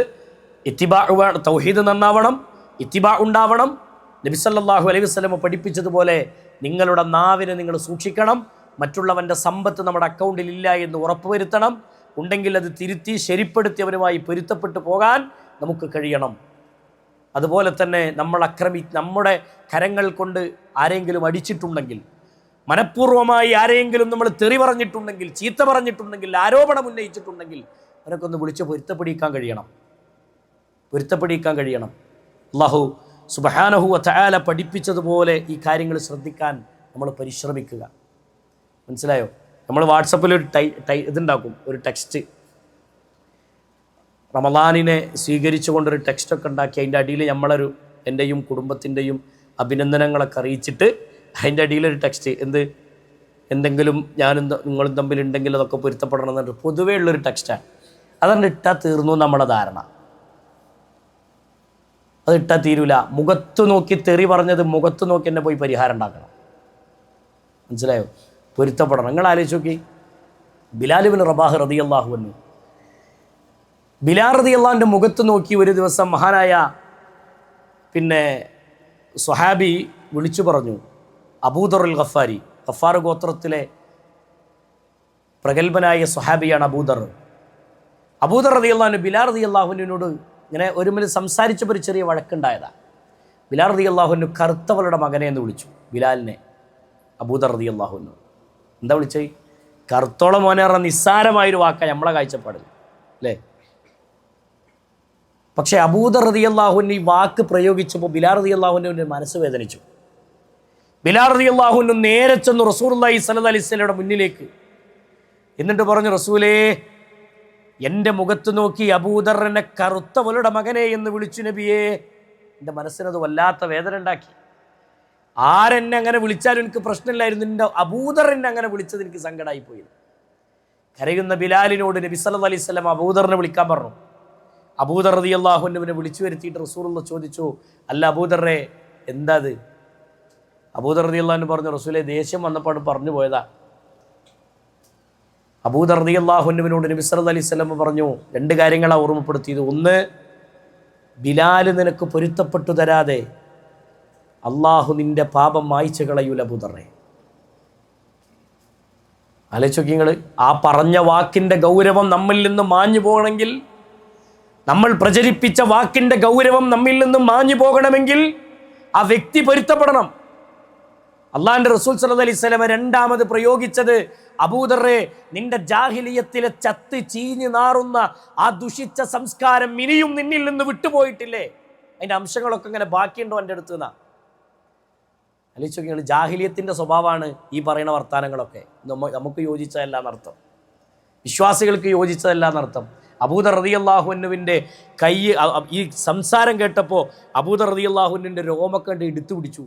ഇത്തിബാ, തൗഹീദ് നന്നാവണം, ഇത്തിബാ ഉണ്ടാവണം. നബി സല്ലല്ലാഹു അലൈഹി വസല്ലം പഠിപ്പിച്ചതുപോലെ നിങ്ങളുടെ നാവിനെ നിങ്ങൾ സൂക്ഷിക്കണം. മറ്റുള്ളവൻ്റെ സമ്പത്ത് നമ്മുടെ അക്കൗണ്ടിൽ ഇല്ല എന്ന് ഉറപ്പുവരുത്തണം. ഉണ്ടെങ്കിൽ അത് തിരുത്തി ശരിപ്പെടുത്തിയവരുമായി പൊരുത്തപ്പെട്ടു പോകാൻ നമുക്ക് കഴിയണം. അതുപോലെ തന്നെ നമ്മുടെ കരങ്ങൾ കൊണ്ട് ആരെങ്കിലും അടിച്ചിട്ടുണ്ടെങ്കിൽ, മനഃപൂർവ്വമായി ആരെങ്കിലും നമ്മൾ തെറി പറഞ്ഞിട്ടുണ്ടെങ്കിൽ, ചീത്ത പറഞ്ഞിട്ടുണ്ടെങ്കിൽ, ആരോപണം ഉന്നയിച്ചിട്ടുണ്ടെങ്കിൽ അവരൊക്കെ ഒന്ന് വിളിച്ച് പൊരുത്തപ്പെടിക്കാൻ കഴിയണം. അല്ലാഹു സുബ്ഹാനഹു വ തആല പഠിപ്പിച്ചതുപോലെ ഈ കാര്യങ്ങൾ ശ്രദ്ധിക്കാൻ നമ്മൾ പരിശ്രമിക്കുക. മനസ്സിലായോ? നമ്മൾ വാട്സപ്പിൽ ഒരു ഇതുണ്ടാക്കും, ഒരു ടെക്സ്റ്റ്, റമളാനിനെ സ്വീകരിച്ചുകൊണ്ടൊരു ടെക്സ്റ്റൊക്കെ ഉണ്ടാക്കി അതിൻ്റെ അടിയിൽ എൻ്റെയും കുടുംബത്തിൻ്റെയും അഭിനന്ദനങ്ങളൊക്കെ അറിയിച്ചിട്ട് അതിൻ്റെ അടിയിലൊരു ടെക്സ്റ്റ്, എന്തെങ്കിലും ഞാനും നിങ്ങളും തമ്മിലുണ്ടെങ്കിൽ അതൊക്കെ പൊരുത്തപ്പെടണം എന്നിട്ട് പൊതുവേ ഉള്ളൊരു ടെക്സ്റ്റാണ്. അതുകൊണ്ട് ഇട്ടാൽ തീർന്നു നമ്മുടെ ധാരണ. അത് ഇട്ടാൽ തീരൂല. മുഖത്ത് നോക്കി തെറി പറഞ്ഞത് മുഖത്ത് നോക്കി എന്നെ പോയി പരിഹാരം ഉണ്ടാക്കണം. മനസ്സിലായോ? പൊരുത്തപ്പെടണം. നിങ്ങൾ ആലോചിച്ച് നോക്കി, ബിലാൽ ഇബ്നു റബാഹ് റളിയല്ലാഹു അൻഹു, ബിലാൽ റളിയല്ലാഹുവിൻ്റെ മുഖത്ത് നോക്കി ഒരു ദിവസം മഹാനായ സ്വഹാബി വിളിച്ചു പറഞ്ഞു, അബൂദർ അൽ ഗഫാരി, ഗഫാർ ഗോത്രത്തിലെ പ്രഗത്ഭനായ സ്വഹാബിയാണ് അബൂദർ റളിയല്ലാഹു. ബിലാൽ റളിയല്ലാഹുവിനോട് ഇങ്ങനെ ഒരുമിൽ സംസാരിച്ചപ്പോൾ ഒരു ചെറിയ വഴക്കുണ്ടായതാണ്. ബിലാൽ റളിയല്ലാഹു കറുത്തവളുടെ മകനെ എന്ന് വിളിച്ചു ബിലാലിനെ. അബൂദർ റളിയല്ലാഹു എന്താ വിളിച്ചത്? കറുത്തോളം മോനെ പറഞ്ഞ നിസ്സാരമായൊരു വാക്കാണ് നമ്മളെ കാഴ്ചപ്പാടിൽ അല്ലേ. പക്ഷേ അബൂദർ റളിയല്ലാഹുവിന് ഈ വാക്ക് പ്രയോഗിച്ചപ്പോൾ ബിലാൽ റളിയല്ലാഹുവിൻ്റെ മനസ്സ് വേദനിച്ചു. ബിലാൽ റളിയല്ലാഹുവിന് നേരെ ചെന്നു റസൂലുള്ളാഹി സ്വല്ലല്ലാഹി അലൈഹി വസല്ലമയുടെ മുന്നിലേക്ക് എന്നിട്ട് പറഞ്ഞു, റസൂലേ, എൻ്റെ മുഖത്ത് നോക്കി അബൂദർ എന്നെ കറുത്തവളുടെ മകനെ എന്ന് വിളിച്ചു നബിയേ. എൻ്റെ മനസ്സിനത് വല്ലാത്ത വേദന ഉണ്ടാക്കി. ആരെന്നെ അങ്ങനെ വിളിച്ചാലും എനിക്ക് പ്രശ്നമില്ലായിരുന്നു, എൻ്റെ അബൂദർ എന്നെ അങ്ങനെ വിളിച്ചത് എനിക്ക് സങ്കടമായിപ്പോയി. കരയുന്ന ബിലാലിനോട് നബി സല്ലല്ലാഹു അലൈഹി വസല്ലം അബൂദറിനെ വിളിക്കാൻ പറഞ്ഞു. അബൂദർ റളിയല്ലാഹു അൻഹുവിനെ വിളിച്ചു വരുത്തിയിട്ട് റസൂലുള്ളാഹി ചോദിച്ചു, അല്ല അബൂദറെ, എന്താ അത്? അബൂദർ റളിയല്ലാഹു അൻഹു പറഞ്ഞു, റസൂലേ, ദേഷ്യം വന്നപ്പോൾ പറഞ്ഞു പോയതാ. അബൂദർ റളിയല്ലാഹു അൻഹുവിനോട് നബി സല്ലല്ലാഹു അലൈഹി വസല്ലം പറഞ്ഞു, രണ്ട് കാര്യങ്ങളാണ് ഓർമ്മപ്പെടുത്തിയത്. ഒന്ന്, ബിലാൽ നിനക്ക് പൊരുത്തപ്പെട്ടു തരാതെ അള്ളാഹു നിന്റെ പാപം മായ്ച്ചു കളയൂല അബൂദറെ. ആലോചിച്ച് നോക്കി നിങ്ങൾ, ആ പറഞ്ഞ വാക്കിൻ്റെ ഗൗരവം നമ്മിൽ നിന്ന് മാഞ്ഞു പോകണമെങ്കിൽ, നമ്മൾ പ്രചരിപ്പിച്ച വാക്കിൻ്റെ ഗൗരവം നമ്മിൽ നിന്ന് മാഞ്ഞു പോകണമെങ്കിൽ ആ വ്യക്തി പൊരുത്തപ്പെടണം. അള്ളാഹിൻ്റെ റസൂൽ സല്ലല്ലാഹു അലൈഹി വസല്ലം രണ്ടാമത് പ്രയോഗിച്ചത്, അബൂദറെ, നിന്റെ ജാഹിലിയത്തിലെ ചത്ത് ചീഞ്ഞു നാറുന്ന ആ ദുഷിച്ച സംസ്കാരം ഇനിയും നിന്നിൽ നിന്ന് വിട്ടുപോയിട്ടില്ലേ? അതിൻ്റെ അംശങ്ങളൊക്കെ ഇങ്ങനെ ബാക്കിയുണ്ടോ എൻ്റെ അടുത്ത് നിന്നാ? ആലോചിച്ച് നോക്കിയാൽ ജാഹിലിയത്തിൻ്റെ സ്വഭാവമാണ് ഈ പറയുന്ന വർത്താനങ്ങളൊക്കെ. നമുക്ക് യോജിച്ചതല്ല എന്നർത്ഥം, വിശ്വാസികൾക്ക് യോജിച്ചതല്ല എന്നർത്ഥം. അബൂദർ റളിയല്ലാഹു അൻഹുവിൻ്റെ കൈ, ഈ സംസാരം കേട്ടപ്പോൾ അബൂദർ റളിയല്ലാഹു അൻഹുവിൻ്റെ രോമൊക്കെ കണ്ട് എടുത്തു പിടിച്ചു.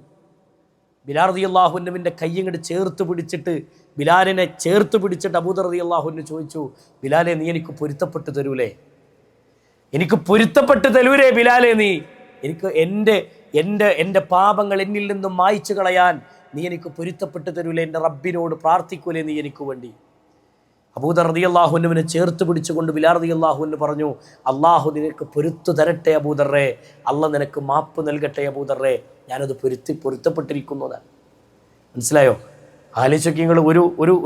ബിലാൽ റളിയല്ലാഹു അൻഹുവിൻ്റെ കൈ ഇങ്ങോട്ട് ചേർത്ത് പിടിച്ചിട്ട്, ബിലാലിനെ ചേർത്ത് പിടിച്ചിട്ട് അബൂദർ റളിയല്ലാഹു അൻഹു ചോദിച്ചു, ബിലാലെ, നീ എനിക്ക് പൊരുത്തപ്പെട്ട് തരൂലേ? എനിക്ക് പൊരുത്തപ്പെട്ട് തരൂലേ ബിലാലെ? നീ എനിക്ക് എൻ്റെ പാപങ്ങൾ എന്നിൽ നിന്നും മായ്ച്ചു കളയാൻ നീ എനിക്ക് പൊരുത്തപ്പെട്ട് തരൂലേ? എൻ്റെ റബ്ബിനോട് പ്രാർത്ഥിക്കൂലേ നീ എനിക്ക് വേണ്ടി? അബൂദർ റളിയല്ലാഹു അൻഹുവിനെ ചേർത്ത് പിടിച്ചുകൊണ്ട് ബിലാൽ റളിയല്ലാഹു അൻഹു പറഞ്ഞു, അള്ളാഹു നിനക്ക് പൊരുത്തു തരട്ടെ അബൂദറെ, അള്ളാഹ് നിനക്ക് മാപ്പ് നൽകട്ടെ അബൂദറെ, ഞാനത് പൊരുത്തപ്പെട്ടിരിക്കുന്നതാണ്. മനസ്സിലായോ? ആലോചിക്കുക നിങ്ങൾ,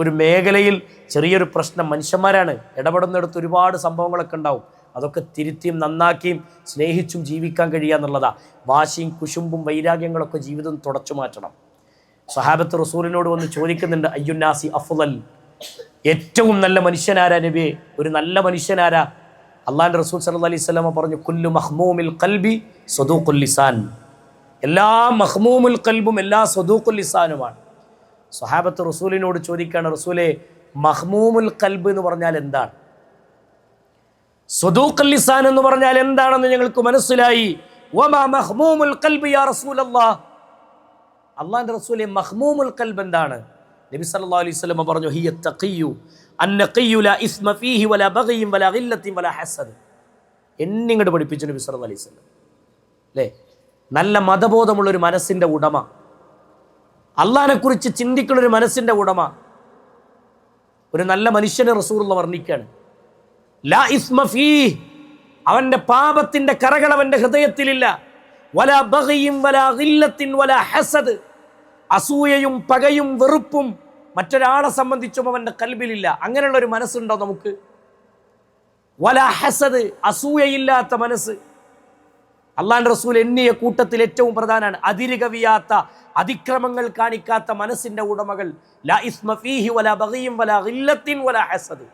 ഒരു മേഖലയിൽ ചെറിയൊരു പ്രശ്നം, മനുഷ്യന്മാരാണ്, ഇടപെടുന്നിടത്ത് ഒരുപാട് സംഭവങ്ങളൊക്കെ ഉണ്ടാവും. അതൊക്കെ തിരുത്തിയും നന്നാക്കിയും സ്നേഹിച്ചും ജീവിക്കാൻ കഴിയുക എന്നുള്ളതാണ്. വാശിയും കുശുമ്പും വൈരാഗ്യങ്ങളൊക്കെ ജീവിതം തുടച്ചു മാറ്റണം. സ്വഹാബത്ത് റസൂലിനോട് വന്ന് ചോദിക്കുന്നുണ്ട്, അയ്യുന്നാസി അഫ്ളൽ, ഏറ്റവും നല്ല മനുഷ്യനാരാ നബിയെ? ഒരു നല്ല മനുഷ്യനാരാ? അള്ളാഹിൻ്റെ റസൂൽ സല്ലല്ലാഹു അലൈഹി വസല്ലം പറഞ്ഞു, കുല്ലു മഹ്മൂമിൽ ഖൽബി സദൂഖുൽ ലിസാൻ. എല്ലാ മഹ്മൂമുൽ ഖൽബും എല്ലാ സദൂഖുൽ ലിസാനുമാണ്. സ്വഹാബത്ത് റസൂലിനോട് ചോദിക്കുകയാണ്, റസൂലെ, മഹ്മൂമുൽ ഖൽബ് എന്ന് പറഞ്ഞാൽ എന്താണ്? സദൂഖുൽ ലിസാൻ എന്ന് പറഞ്ഞാൽ എന്താണെന്ന് ഞങ്ങൾക്ക് മനസ്സിലായി. വമാ മഹ്മൂമുൽ ഖൽബ് യാ റസൂലല്ലാഹ്? അള്ളാഹിൻ്റെ റസൂലെ, മഹ്മൂമുൽ ഖൽബ് എന്താണ്? നബി സല്ലല്ലാഹു അലൈഹി വസല്ലം പറഞ്ഞു, ഹിയ തഖിയ്യു അന്നഖിയ്യു ലാ ഇസ്മ ഫീഹി വലാ ബഗിയ്യിൻ വലാ ഗില്ലത്തിൻ വലാ ഹസദ്. എന്നിങ്ങോട്ട് പഠിപ്പിച്ചു നബി സല്ലല്ലാഹു അലൈഹി വസല്ലം. അല്ലേ? നല്ല മതബോധമുള്ളൊരു മനസ്സിൻ്റെ ഉടമ, അള്ളാഹിനെക്കുറിച്ച് ചിന്തിക്കുന്നൊരു മനസ്സിൻ്റെ ഉടമ, ഒരു നല്ല മനുഷ്യനെ റസൂലുള്ളാഹി വർണ്ണിക്കുകയാണ്. ലാ ഇസ്മ ഫീഹി, അവൻ്റെ പാപത്തിൻ്റെ കറകൾ അവൻ്റെ ഹൃദയത്തിലില്ല. വലാ ബഗിയ്യിൻ വലാ ഗില്ലത്തിൻ വലാ ഹസദ്, അസൂയയും പകയും വെറുപ്പും മറ്റൊരാളെ സംബന്ധിച്ചും അവൻ്റെ കൽബിലില്ല. അങ്ങനെയുള്ള ഒരു മനസ്സുണ്ടോ നമുക്ക്? വലാ ഹസദ്, അസൂയയില്ലാത്ത മനസ്സ്. അള്ളാഹുവിൻ്റെ റസൂൽ എണ്ണിയ കൂട്ടത്തിൽ ഏറ്റവും പ്രധാനമാണ് അതിരുകവിയാത്ത, അതിക്രമങ്ങൾ കാണിക്കാത്ത മനസ്സിൻ്റെ ഉടമകൾ. ലാ ഇസ്മ ഫീഹി വലാ ബഗിയ്യിൻ വലാ ഗില്ലത്തിൻ വലാ ഹസദ്.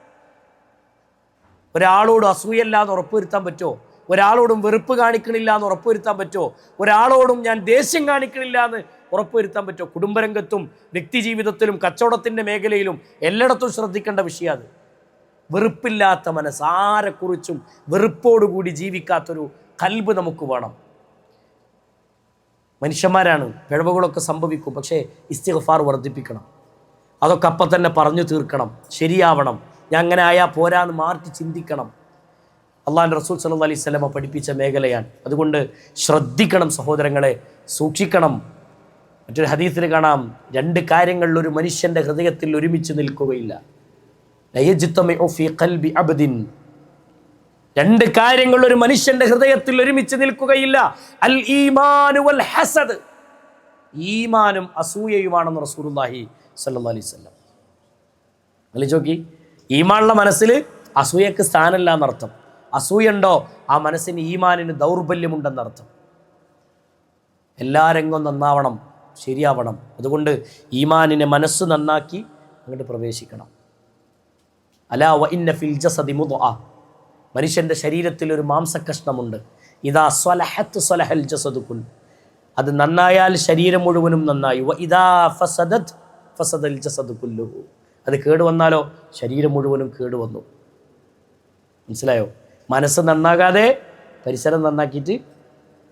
ഒരാളോട് അസൂയല്ല എന്ന് ഉറപ്പുവരുത്താൻ പറ്റുമോ? ഒരാളോടും വെറുപ്പ് കാണിക്കണില്ല എന്ന് ഉറപ്പുവരുത്താൻ പറ്റുമോ? ഒരാളോടും ഞാൻ ദേഷ്യം കാണിക്കണില്ല എന്ന് ഉറപ്പുവരുത്താൻ പറ്റുമോ? കുടുംബരംഗത്തും വ്യക്തിജീവിതത്തിലും കച്ചവടത്തിൻ്റെ മേഖലയിലും എല്ലായിടത്തും ശ്രദ്ധിക്കേണ്ട വിഷയം അത്. വെറുപ്പില്ലാത്ത മനസ്സ്, ആരെക്കുറിച്ചും വെറുപ്പോടുകൂടി ജീവിക്കാത്തൊരു കൽബ് നമുക്ക് വേണം. മനുഷ്യന്മാരാണ്, പിഴവുകളൊക്കെ സംഭവിക്കും. പക്ഷേ ഇസ്തിഗ്ഫാർ വർദ്ധിപ്പിക്കണം. അതൊക്കെ അപ്പം തന്നെ പറഞ്ഞു തീർക്കണം, ശരിയാവണം. ഞാൻ അങ്ങനെ ആയാൽ പോരാന്ന് മാറ്റി ചിന്തിക്കണം. അള്ളാഹിൻ്റെ റസൂൽ സല്ലല്ലാഹു അലൈഹി വസല്ലം പഠിപ്പിച്ച മേഖലയാണ്. അതുകൊണ്ട് ശ്രദ്ധിക്കണം സഹോദരങ്ങളെ, സൂക്ഷിക്കണം. മറ്റൊരു ഹദീസിൽ കാണാം, രണ്ട് കാര്യങ്ങളിൽ ഒരു മനുഷ്യൻ്റെ ഹൃദയത്തിൽ ഒരുമിച്ച് നിൽക്കുകയില്ല. രണ്ട് കാര്യങ്ങൾ ഒരു മനുഷ്യൻ്റെ ഹൃദയത്തിൽ ഒരുമിച്ച് നിൽക്കുകയില്ല. അൽ ഈമാനു വൽ ഹസദ്, ഈമാനും അസൂയയുമാണെന്ന് റസൂലുള്ളാഹി സ്വല്ലല്ലാഹു അലൈഹി വസല്ലം. ആലോചിച്ച്, ഈമാനുള്ള മനസ്സിൽ അസൂയക്ക് സ്ഥാനമില്ല എന്നർത്ഥം. അസൂയുണ്ടോ ആ മനസ്സിന് ഈമാനിന് ദൗർബല്യമുണ്ടെന്നർത്ഥം. എല്ലാ രംഗവും നന്നാവണം, ശരിയാവണം. അതുകൊണ്ട് ഈമാനിനെ മനസ്സ് നന്നാക്കി അങ്ങോട്ട് പ്രവേശിക്കണം. അലാ വ ഇന്ന ഫിൽ ജസദി മുദ്അ, മനുഷ്യൻ്റെ ശരീരത്തിൽ ഒരു മാംസകഷ്ണമുണ്ട്. ഇദാ സ്വലഹത്ത് സ്വലഹൽ ജസദു കുൽ, അത് നന്നായാൽ ശരീരം മുഴുവനും നന്നായി. വ ഇദാ ഫസദത് ഫസദൽ ജസദു കുല്ലുഹു, അത് കേടുവന്നാലോ ശരീരം മുഴുവനും കേടുവന്നു. മനസ്സിലായോ? മനസ്സ് നന്നാകാതെ പരിസരം നന്നാക്കിയിട്ട്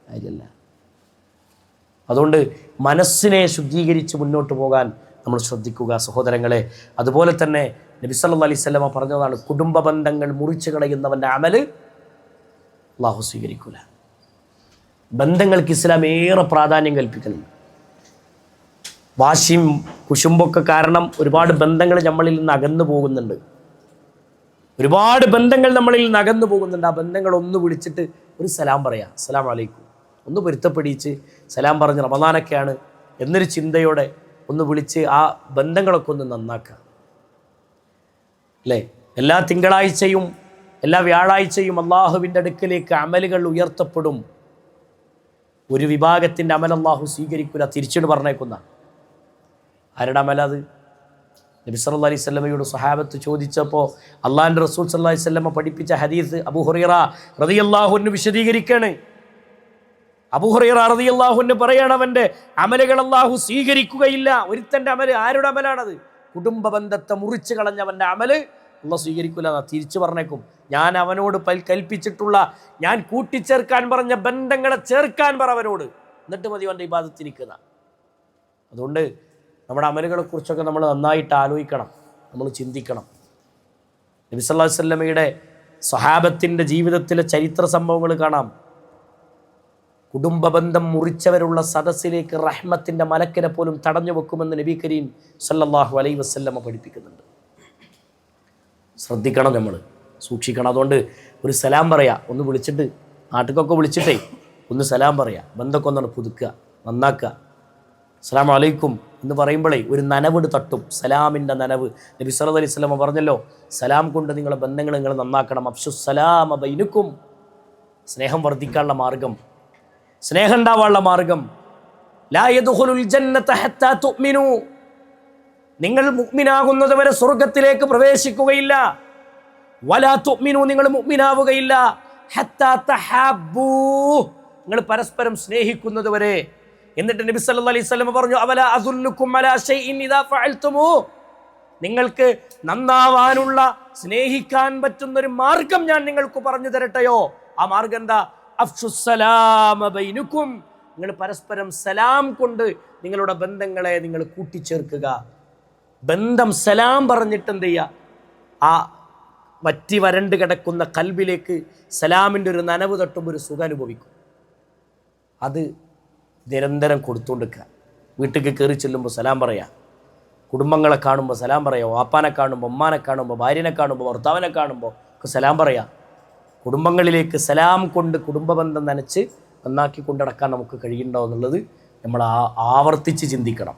കാര്യമില്ല. അതുകൊണ്ട് മനസ്സിനെ ശുദ്ധീകരിച്ച് മുന്നോട്ട് പോകാൻ നമ്മൾ ശ്രദ്ധിക്കുക സഹോദരങ്ങളെ. അതുപോലെ തന്നെ നബി സല്ലല്ലാഹു അലൈഹി വസല്ലമ പറഞ്ഞതാണ്, കുടുംബ ബന്ധങ്ങൾ മുറിച്ചു കളയുന്നവൻ്റെ അമല് അല്ലാഹു സ്വീകരിക്കൂല. ബന്ധങ്ങൾക്ക് ഇസ്ലാം ഏറെ പ്രാധാന്യം കൽപ്പിക്കുന്നുണ്ട്. വാശിയും കുശുമ്പൊക്കെ കാരണം ഒരുപാട് ബന്ധങ്ങൾ നമ്മളിൽ നിന്ന് അകന്നു പോകുന്നുണ്ട്. ഒരുപാട് ബന്ധങ്ങൾ നമ്മളിൽ നിന്ന് അകന്നു പോകുന്നുണ്ട്. ആ ബന്ധങ്ങൾ ഒന്ന് വിളിച്ചിട്ട് ഒരു സലാം പറയാം, അസ്സലാമു അലൈക്കും, ഒന്ന് പൊരുത്തപ്പെടിച്ച് സലാം പറഞ്ഞ് റമദാനൊക്കെയാണ് എന്നൊരു ചിന്തയോടെ ഒന്ന് വിളിച്ച് ആ ബന്ധങ്ങളൊക്കെ ഒന്ന് നന്നാക്കുക. അല്ലേ? എല്ലാ തിങ്കളാഴ്ചയും എല്ലാ വ്യാഴാഴ്ചയും അള്ളാഹുവിൻ്റെ അടുക്കലേക്ക് അമലുകൾ ഉയർത്തപ്പെടും. ഒരു വിഭാഗത്തിൻ്റെ അമൽ അള്ളാഹു സ്വീകരിക്കില്ല, തിരിച്ചിട്ട് പറഞ്ഞേക്കുന്ന. ആരുടെ അമല അത്? നബി സല്ലല്ലാഹു അലൈഹി വസല്ലമയോട് സ്വഹാബത്ത് ചോദിച്ചപ്പോൾ അള്ളാഹിൻ്റെ റസൂൽ സല്ലല്ലാഹു അലൈഹി വസല്ലമ പഠിപ്പിച്ച ഹദീസ് അബൂ ഹുറൈറ റളിയല്ലാഹു അൻഹു വിശദീകരിക്കുകയാണ്. അബൂ ഹുറൈറ റളിയല്ലാഹു അൻഹു പറയാണ്, അവൻ്റെ അമലുകൾ അള്ളാഹു സ്വീകരിക്കുകയില്ല. ഒരുത്തൻ്റെ അമല്, ആരുടെ അമലാണത്? കുടുംബ ബന്ധത്തെ മുറിച്ച് കളഞ്ഞവൻ്റെ അമല് അള്ളാഹു സ്വീകരിക്കില്ല. തിരിച്ചു പറഞ്ഞേക്കും, ഞാൻ അവനോട് കൽപ്പിച്ചിട്ടുള്ള, ഞാൻ കൂട്ടിച്ചേർക്കാൻ പറഞ്ഞ ബന്ധങ്ങളെ ചേർക്കാൻ പറ അവനോട്, എന്നിട്ട് മതി അവൻ്റെ ഇബാദത്തിരിക്കുന്ന. അതുകൊണ്ട് നമ്മുടെ അമലുകളെക്കുറിച്ചൊക്കെ നമ്മൾ നന്നായിട്ട് ആലോചിക്കണം, നമ്മൾ ചിന്തിക്കണം. നബി സല്ലല്ലാഹു അലൈഹി വസല്ലമയുടെ സ്വഹാബത്തിൻ്റെ ജീവിതത്തിലെ ചരിത്ര സംഭവങ്ങൾ കാണാം. കുടുംബ ബന്ധം മുറിച്ചവരുള്ള സദസ്സിലേക്ക് റഹ്മത്തിൻ്റെ മലക്കിനെ പോലും തടഞ്ഞു വെക്കുമെന്ന് നബി കരീം സല്ലല്ലാഹു അലൈഹി വസല്ലമ പഠിപ്പിക്കുന്നുണ്ട്. ശ്രദ്ധിക്കണം, നമ്മൾ സൂക്ഷിക്കണം. അതുകൊണ്ട് ഒരു സലാം പറയാ, ഒന്ന് വിളിച്ചിട്ട്, നാട്ടിലൊക്കെ വിളിച്ചിട്ടേ ഒന്ന് സലാം പറയാ, ബന്ധമൊക്കെ ഒന്നാണ് പുതുക്കുക, നന്നാക്കുക. അസ്സലാമു അലൈക്കും എന്ന് പറയുമ്പോഴേ ഒരു നനവിട് തട്ടും, സലാമിൻ്റെ നനവ്. നബി സല്ലല്ലാഹു അലൈഹി വസല്ലമ പറഞ്ഞല്ലോ, സലാം കൊണ്ട് നിങ്ങളുടെ ബന്ധങ്ങൾ നിങ്ങൾ നന്നാക്കണം. അഫ്ശുസ് സലാമ ബൈനക്കും, സ്നേഹം വർദ്ധിക്കാനുള്ള മാർഗം, സ്നേഹം ഉണ്ടാവാനുള്ള മാർഗം. ലാ യദ്ഖുലുൽ ജന്നത ഹത്താ തുഅ്മിനു, നിങ്ങൾ മുഅ്മിനാകുന്നത് വരെ സ്വർഗ്ഗത്തിലേക്ക് പ്രവേശിക്കുകയില്ല. വലാ തുഅ്മിനു, നിങ്ങൾ മുഅ്മിനാവുകയില്ല. ഹത്താ തഹബ്ബൂ, നിങ്ങൾ പരസ്പരം സ്നേഹിക്കുന്നത് വരെ. എന്നിട്ട് നബി സല്ലല്ലാഹു അലൈഹി വസല്ലം പറഞ്ഞു, അവലാ അദുല്ലുക്കും അലാ ഷൈഇൻ ഇദാ ഫഅൽതുമു, നിങ്ങൾക്ക് നന്നാവാനുള്ള, സ്നേഹിക്കാൻ പറ്റുന്നൊരു മാർഗം ഞാൻ നിങ്ങൾക്ക് പറഞ്ഞു തരട്ടെയോ? ആ മാർഗം എന്താ? അഫ്ശുസ് സലാമ ബൈനക്കും, നിങ്ങൾ പരസ്പരം സലാം കൊണ്ട് നിങ്ങളുടെ ബന്ധങ്ങളെ നിങ്ങൾ കൂട്ടിച്ചേർക്കുക. ബന്ധം സലാം പറഞ്ഞിട്ട് എന്ത് ചെയ്യുക? ആ വറ്റി വരണ്ട് കിടക്കുന്ന കൽബിലേക്ക് സലാമിൻ്റെ ഒരു നനവ് തട്ടുമ്പോൾ ഒരു സുഖം അനുഭവിക്കും. അത് നിരന്തരം കൊടുത്തുകൊണ്ടിരിക്കുക. വീട്ടിലേക്ക് കയറി ചെല്ലുമ്പോൾ സലാം പറയാം, കുടുംബങ്ങളെ കാണുമ്പോൾ സലാം പറയാം, വാപ്പാനെ കാണുമ്പോൾ, ഉമ്മാനെ കാണുമ്പോൾ, ഭാര്യനെ കാണുമ്പോൾ, ഭർത്താവിനെ കാണുമ്പോൾ ഒക്കെ സലാം പറയാം. കുടുംബങ്ങളിലേക്ക് സലാം കൊണ്ട് കുടുംബ ബന്ധം നനച്ച് നന്നാക്കി കൊണ്ടടക്കാൻ നമുക്ക് കഴിയുന്നുണ്ടോ എന്നുള്ളത് നമ്മൾ ആവർത്തിച്ച് ചിന്തിക്കണം.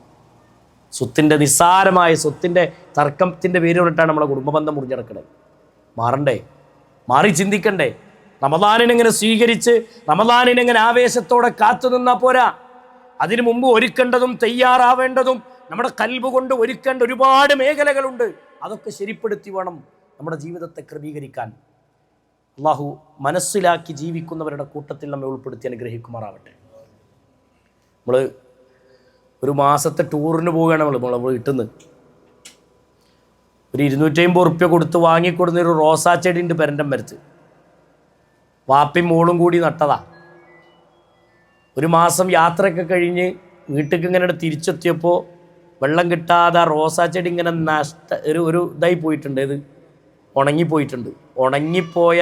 സ്വത്തിൻ്റെ നിസ്സാരമായ സ്വത്തിൻ്റെ തർക്കത്തിൻ്റെ പേരിലിട്ടാണ് നമ്മളെ കുടുംബബന്ധം മുറിഞ്ഞടക്കണേ. മാറണ്ടേ? മാറി ചിന്തിക്കണ്ടേ? റമദാനിനെങ്ങനെ സ്വീകരിച്ച് റമദാനിനെങ്ങനെ ആവേശത്തോടെ കാത്തു നിന്നാൽ പോരാ. അതിനു മുമ്പ് ഒരുക്കേണ്ടതും തയ്യാറാവേണ്ടതും നമ്മുടെ കൽബ് കൊണ്ട് ഒരുക്കേണ്ട ഒരുപാട് മേഖലകളുണ്ട്. അതൊക്കെ ശരിപ്പെടുത്തി വേണം നമ്മുടെ ജീവിതത്തെ ക്രമീകരിക്കാൻ. അള്ളാഹു മനസ്സിലാക്കി ജീവിക്കുന്നവരുടെ കൂട്ടത്തിൽ നമ്മെ ഉൾപ്പെടുത്തി അനുഗ്രഹിക്കുമാറാവട്ടെ. നമ്മൾ ഒരു മാസത്തെ ടൂറിന് പോവുകയാണ്. നമ്മൾ വീട്ടിൽ നിന്ന് ഒരു 250 ഉറുപ്പ്യ കൊടുത്ത് വാങ്ങിക്കൊടുന്നൊരു റോസാ ചെടി ഉണ്ട് പെരൻ്റെ മരത്ത്. വാപ്പയും മോളും കൂടി നട്ടതാ. ഒരു മാസം യാത്രയൊക്കെ കഴിഞ്ഞ് വീട്ടിലേക്ക് ഇങ്ങനെ തിരിച്ചെത്തിയപ്പോൾ വെള്ളം കിട്ടാതെ റോസാ ചെടി ഇങ്ങനെ ഒരു ഇതായി പോയിട്ടുണ്ട്. ഇത് ഉണങ്ങിപ്പോയിട്ടുണ്ട്. ഉണങ്ങിപ്പോയ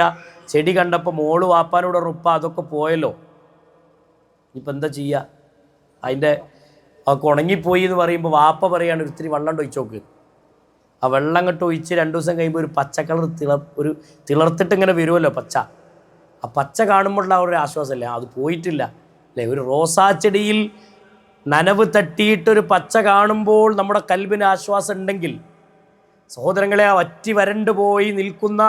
ചെടി കണ്ടപ്പോൾ മോള് വാപ്പാനോട് ഉറപ്പ അതൊക്കെ പോയല്ലോ, ഇനിയിപ്പോൾ എന്താ ചെയ്യുക? അതിൻ്റെ അതൊക്കെ ഉണങ്ങിപ്പോയി എന്ന് പറയുമ്പോൾ വാപ്പ പറയാണ്, ഒരിത്തിരി വെള്ളം ഒഴിച്ച് നോക്ക്. ആ വെള്ളം അങ്ങോട്ട് ഒഴിച്ച് 2 ദിവസം കഴിയുമ്പോൾ ഒരു പച്ച കളർ തിളർത്തിട്ട് ഇങ്ങനെ വരുമല്ലോ പച്ച. ആ പച്ച കാണുമ്പോഴുള്ള ഒരു ആശ്വാസമല്ലേ? അത് പോയിട്ടില്ല അല്ലേ? ഒരു റോസാ ചെടിയിൽ നനവ് തട്ടിയിട്ടൊരു പച്ച കാണുമ്പോൾ നമ്മുടെ കൽബിന് ആശ്വാസം ഉണ്ടെങ്കിൽ, സഹോദരങ്ങളെ, ആ വറ്റി വരണ്ടു പോയി നിൽക്കുന്ന,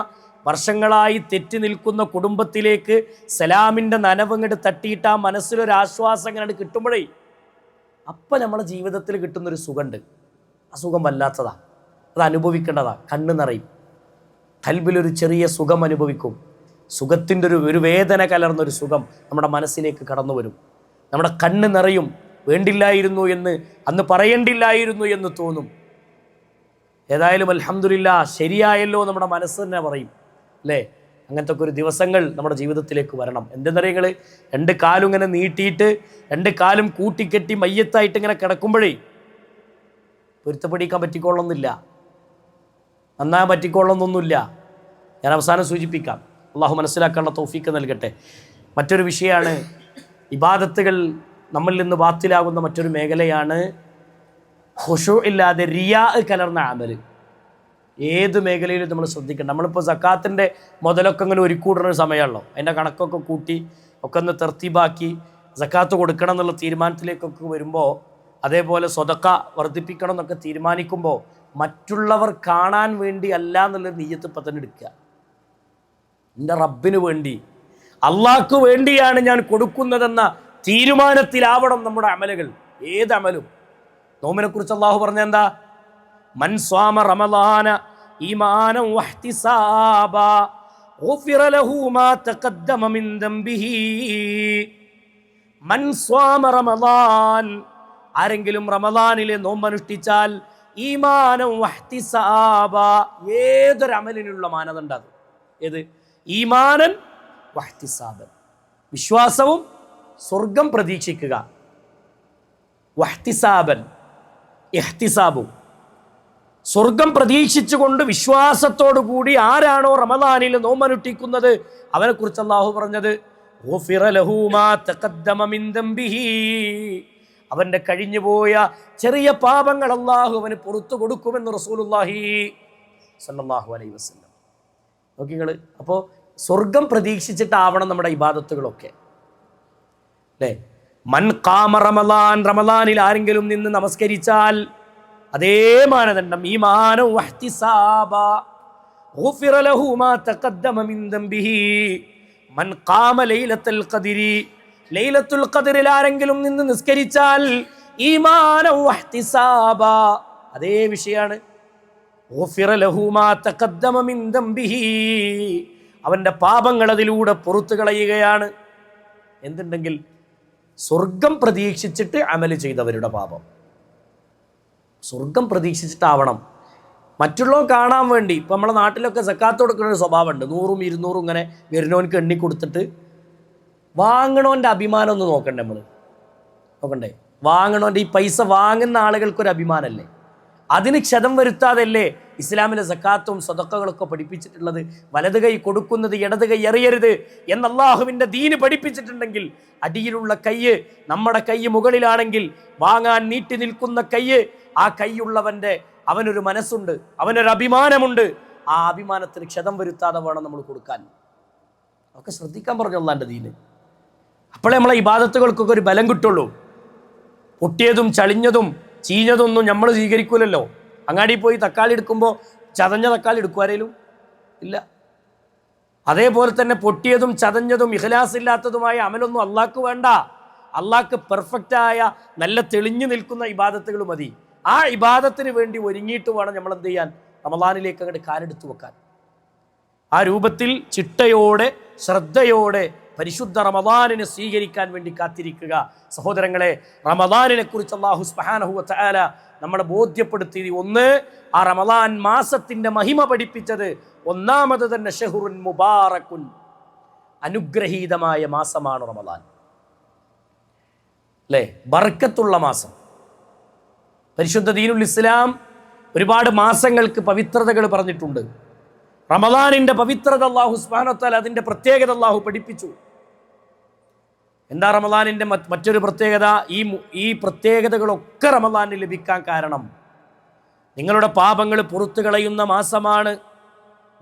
വർഷങ്ങളായി തെറ്റി നിൽക്കുന്ന കുടുംബത്തിലേക്ക് സലാമിൻ്റെ നനവങ്ങോട്ട് തട്ടിയിട്ട് ആ മനസ്സിലൊരാശ്വാസം ഇങ്ങനെ കിട്ടുമ്പോഴേ അപ്പം നമ്മുടെ ജീവിതത്തിൽ കിട്ടുന്നൊരു സുഖമുണ്ട്. ആ സുഖം വല്ലാത്തതാണ്, അത് അനുഭവിക്കേണ്ടതാണ്, കണ്ണ് നിറയും. ഖൽബിലൊരു ചെറിയ സുഖം അനുഭവിക്കും. സുഖത്തിൻ്റെ ഒരു വേദന കലർന്നൊരു സുഖം നമ്മുടെ മനസ്സിലേക്ക് കടന്നു വരും. നമ്മുടെ കണ്ണ് നിറയും. വേണ്ടില്ലായിരുന്നു എന്ന്, അന്ന് പറയേണ്ടില്ലായിരുന്നു എന്ന് തോന്നും. ഏതായാലും അൽഹംദുലില്ലാ ശരിയായല്ലോ നമ്മുടെ മനസ്സ് തന്നെ പറയും, അല്ലേ? അങ്ങനത്തെ ഒക്കെ ഒരു ദിവസങ്ങൾ നമ്മുടെ ജീവിതത്തിലേക്ക് വരണം. എന്തെന്നറിയങ്ങൾ, രണ്ട് കാലും ഇങ്ങനെ നീട്ടിയിട്ട് രണ്ട് കാലും കൂട്ടിക്കെട്ടി മയ്യത്തായിട്ട് ഇങ്ങനെ കിടക്കുമ്പോഴേ പൊരുത്തപ്പെടിക്കാൻ പറ്റിക്കൊള്ളുന്നില്ല, നന്നാൻ പറ്റിക്കൊള്ളുന്നൊന്നുമില്ല. ഞാൻ അവസാനം സൂചിപ്പിക്കാം. അള്ളാഹു മനസ്സിലാക്കാനുള്ള തൗഫീക്ക് നൽകട്ടെ. മറ്റൊരു വിഷയമാണ് ഇബാദത്തുകൾ നമ്മളിൽ നിന്ന് ബാത്തിലാകുന്ന മറ്റൊരു മേഖലയാണ് ഖുശൂ ഇല്ലാതെ റിയാ കലർന്ന അമൽ. ഏത് മേഖലയിലും നമ്മൾ ശ്രദ്ധിക്കണം. നമ്മളിപ്പോൾ സക്കാത്തിൻ്റെ മുതലൊക്കെ ഇങ്ങനെ ഒരുക്കൂടുന്ന സമയമാണല്ലോ. അതിൻ്റെ കണക്കൊക്കെ കൂട്ടി ഒക്കെ ഒന്ന് തർത്തീബാക്കി സക്കാത്ത് കൊടുക്കണം എന്നുള്ള തീരുമാനത്തിലേക്കൊക്കെ വരുമ്പോൾ, അതേപോലെ സ്വതക്ക വർദ്ധിപ്പിക്കണം എന്നൊക്കെ തീരുമാനിക്കുമ്പോൾ മറ്റുള്ളവർ കാണാൻ വേണ്ടി അല്ല എന്നുള്ളൊരു നിയ്യത്ത് ഇപ്പം തന്നെ എടുക്കുക. എൻ്റെ റബ്ബിന് വേണ്ടി, അള്ളാഹ്ക്ക് വേണ്ടിയാണ് ഞാൻ കൊടുക്കുന്നതെന്ന തീരുമാനത്തിലാവണം നമ്മുടെ അമലുകൾ. ഏത് അമലും. നോമ്പിനെ കുറിച്ച് അള്ളാഹു പറഞ്ഞ എന്താ? മൻ സ്വാമ റമളാന ഈമാനൻ വഹ്തിസാബാ ഗുഫിറ ലഹു മാ തഖദ്ദമ മിൻ ദംബിഹി. മൻ സ്വാമ റമളാൻ, ആരെങ്കിലും റമളാനിലെ നോമ്പ് അനുഷ്ഠിച്ചാൽ, ഈമാനൻ വഹ്തിസാബാ, ഏതൊരു അമലിനുള്ള മാനദണ്ഡം അത്. ഏത്? ഈമാനൻ വഹ്തിസാബൻ, വിശ്വാസവും സ്വർഗം പ്രതീക്ഷിക്കുക. വഹ്തിസാബൻ, ഇഹ്തിസാബും, സ്വർഗം പ്രതീക്ഷിച്ചുകൊണ്ട് വിശ്വാസത്തോടു കൂടി ആരാണോ റമളാനിൽ നോമ്പനുഷ്ഠിക്കുന്നത് അവനെക്കുറിച്ച് അല്ലാഹു പറഞ്ഞത് ഗുഫിറ ലഹു മാ തഖദ്ദമ മിൻ ദംബിഹി, അവൻ്റെ കഴിഞ്ഞുപോയ ചെറിയ പാപങ്ങൾ അല്ലാഹു അവന് പുറത്തു കൊടുക്കുമെന്ന് റസൂലുള്ളാഹി സ്വല്ലല്ലാഹു അലൈഹി വസല്ലം. നോക്കി നിങ്ങൾ. അപ്പോൾ സ്വർഗം പ്രതീക്ഷിച്ചിട്ടാവണം നമ്മുടെ ഇബാദത്തുകളൊക്കെ, അല്ലേ? മൻ ഖാമ റമളാൻ, റമളാനിൽ ആരെങ്കിലും നിന്ന് നമസ്കരിച്ചാൽ അതേ മാനദണ്ഡം, ഈമാനൻ വഹ്തിസാബാ ഗുഫിറ ലഹു മാ തഖദ്ദമ മിൻ ദംബിഹി. മൻ ഖാമ ലൈലത്തുൽ ഖദ്രി, ലൈലത്തുൽ ഖദ്റിൽ ആരെങ്കിലും നിന്ന് നിസ്കരിച്ചാൽ, ഈമാനൻ വഹ്തിസാബാ, അതേ വിഷയമാണ്. ഗുഫിറ ലഹു മാ തഖദ്ദമ മിൻ ദംബിഹി, അവൻ്റെ പാപങ്ങൾ അതിലൂടെ പുറത്തു കളയുകയാണ്. എന്തുണ്ടെങ്കിൽ സ്വർഗം പ്രതീക്ഷിച്ചിട്ട് അമല് ചെയ്തവരുടെ പാപം. സ്വർഗം പ്രതീക്ഷിച്ചിട്ടാവണം. മറ്റുള്ളവർ കാണാൻ വേണ്ടി. ഇപ്പം നമ്മളെ നാട്ടിലൊക്കെ സക്കാത്ത് കൊടുക്കുന്ന ഒരു സ്വഭാവമുണ്ട്. 100ഉം 200ഉം ഇങ്ങനെ വരുന്നവനക്ക് എണ്ണി കൊടുത്തിട്ട് വാങ്ങണോൻ്റെ അഭിമാനം ഒന്ന് നോക്കണ്ടേ? നമ്മൾ നോക്കണ്ടേ? വാങ്ങണോൻ്റെ, ഈ പൈസ വാങ്ങുന്ന ആളുകൾക്കൊരു അഭിമാനമല്ലേ? അതിന് ക്ഷതം വരുത്താതല്ലേ ഇസ്ലാമിലെ സക്കാത്തും സ്വതക്കകളൊക്കെ പഠിപ്പിച്ചിട്ടുള്ളത്? വലത് കൈ കൊടുക്കുന്നത് ഇടത് കൈ എറിയരുത് എന്ന് അള്ളാഹുവിൻ്റെ ദീന് പഠിപ്പിച്ചിട്ടുണ്ടെങ്കിൽ, അടിയിലുള്ള കയ്യ് നമ്മുടെ കൈ മുകളിലാണെങ്കിൽ വാങ്ങാൻ നീട്ടി നിൽക്കുന്ന കയ്യ്, ആ കൈയുള്ളവൻ്റെ അവനൊരു മനസ്സുണ്ട്, അവനൊരു അഭിമാനമുണ്ട്. ആ അഭിമാനത്തിന് ക്ഷതം വരുത്താതെ വേണം നമ്മൾ കൊടുക്കാൻ. ഒക്കെ ശ്രദ്ധിക്കാൻ പറഞ്ഞു അള്ളാൻ്റെ ദീന്. അപ്പോഴേ നമ്മളെ ഇബാദത്തുകൾക്കൊക്കെ ഒരു ബലം കിട്ടുള്ളൂ. പൊട്ടിയതും ചളിഞ്ഞതും ചീഞ്ഞതൊന്നും നമ്മൾ സ്വീകരിക്കൂലല്ലോ. അങ്ങാടി പോയി തക്കാളി എടുക്കുമ്പോൾ ചതഞ്ഞ തക്കാളി എടുക്കും ആരേലും? ഇല്ല. അതേപോലെ തന്നെ പൊട്ടിയതും ചതഞ്ഞതും ഇഖ്ലാസ് ഇല്ലാത്തതുമായ അമലൊന്നും അള്ളാഹ്ക്ക് വേണ്ട. അള്ളാഹ്ക്ക് പെർഫെക്റ്റായ നല്ല തെളിഞ്ഞു നിൽക്കുന്ന ഇബാദത്തുകൾ മതി. ആ ഇബാദത്തിന് വേണ്ടി ഒരുങ്ങിയിട്ട് വേണം നമ്മൾ എന്ത് ചെയ്യാൻ? റമളാനിലേക്ക് അങ്ങോട്ട് കാലെടുത്തു വെക്കാൻ. ആ രൂപത്തിൽ ചിട്ടയോടെ ശ്രദ്ധയോടെ പരിശുദ്ധ റമളാനിനെ സ്വീകരിക്കാൻ വേണ്ടി കാത്തിരിക്കുക. സഹോദരങ്ങളെ, റമളാനിനെ കുറിച്ച് അല്ലാഹു സുബ്ഹാനഹു വ തആല നമ്മളെ ബോധ്യപ്പെടുത്തി. ഒന്ന്, ആ റമളാൻ മാസത്തിന്റെ മഹിമ പഠിപ്പിച്ചത്. ഒന്നാമത് തന്നെ ഷഹ്റുൻ മുബാറക്കുൻ, അനുഗ്രഹീതമായ മാസമാണ് റമളാൻ, അല്ലേ? ബർക്കത്തുള്ള മാസം. പരിശുദ്ധ ദീനുൽ ഇസ്ലാം ഒരുപാട് മാസങ്ങൾക്ക് പവിത്രതകൾ പറഞ്ഞിട്ടുണ്ട്. റമളാനിന്റെ പവിത്രത അല്ലാഹു സുബ്ഹാനഹു വ തആല, അതിന്റെ പ്രത്യേകത അല്ലാഹു പഠിപ്പിച്ചു. എന്താ റമളാനിന്റെ മറ്റൊരു പ്രത്യേകത? ഈ പ്രത്യേകതകളൊക്കെ റമളാനിൽ ലഭിക്കാൻ കാരണം നിങ്ങളുടെ പാപങ്ങൾ പുറത്തു കളയുന്ന മാസമാണ്.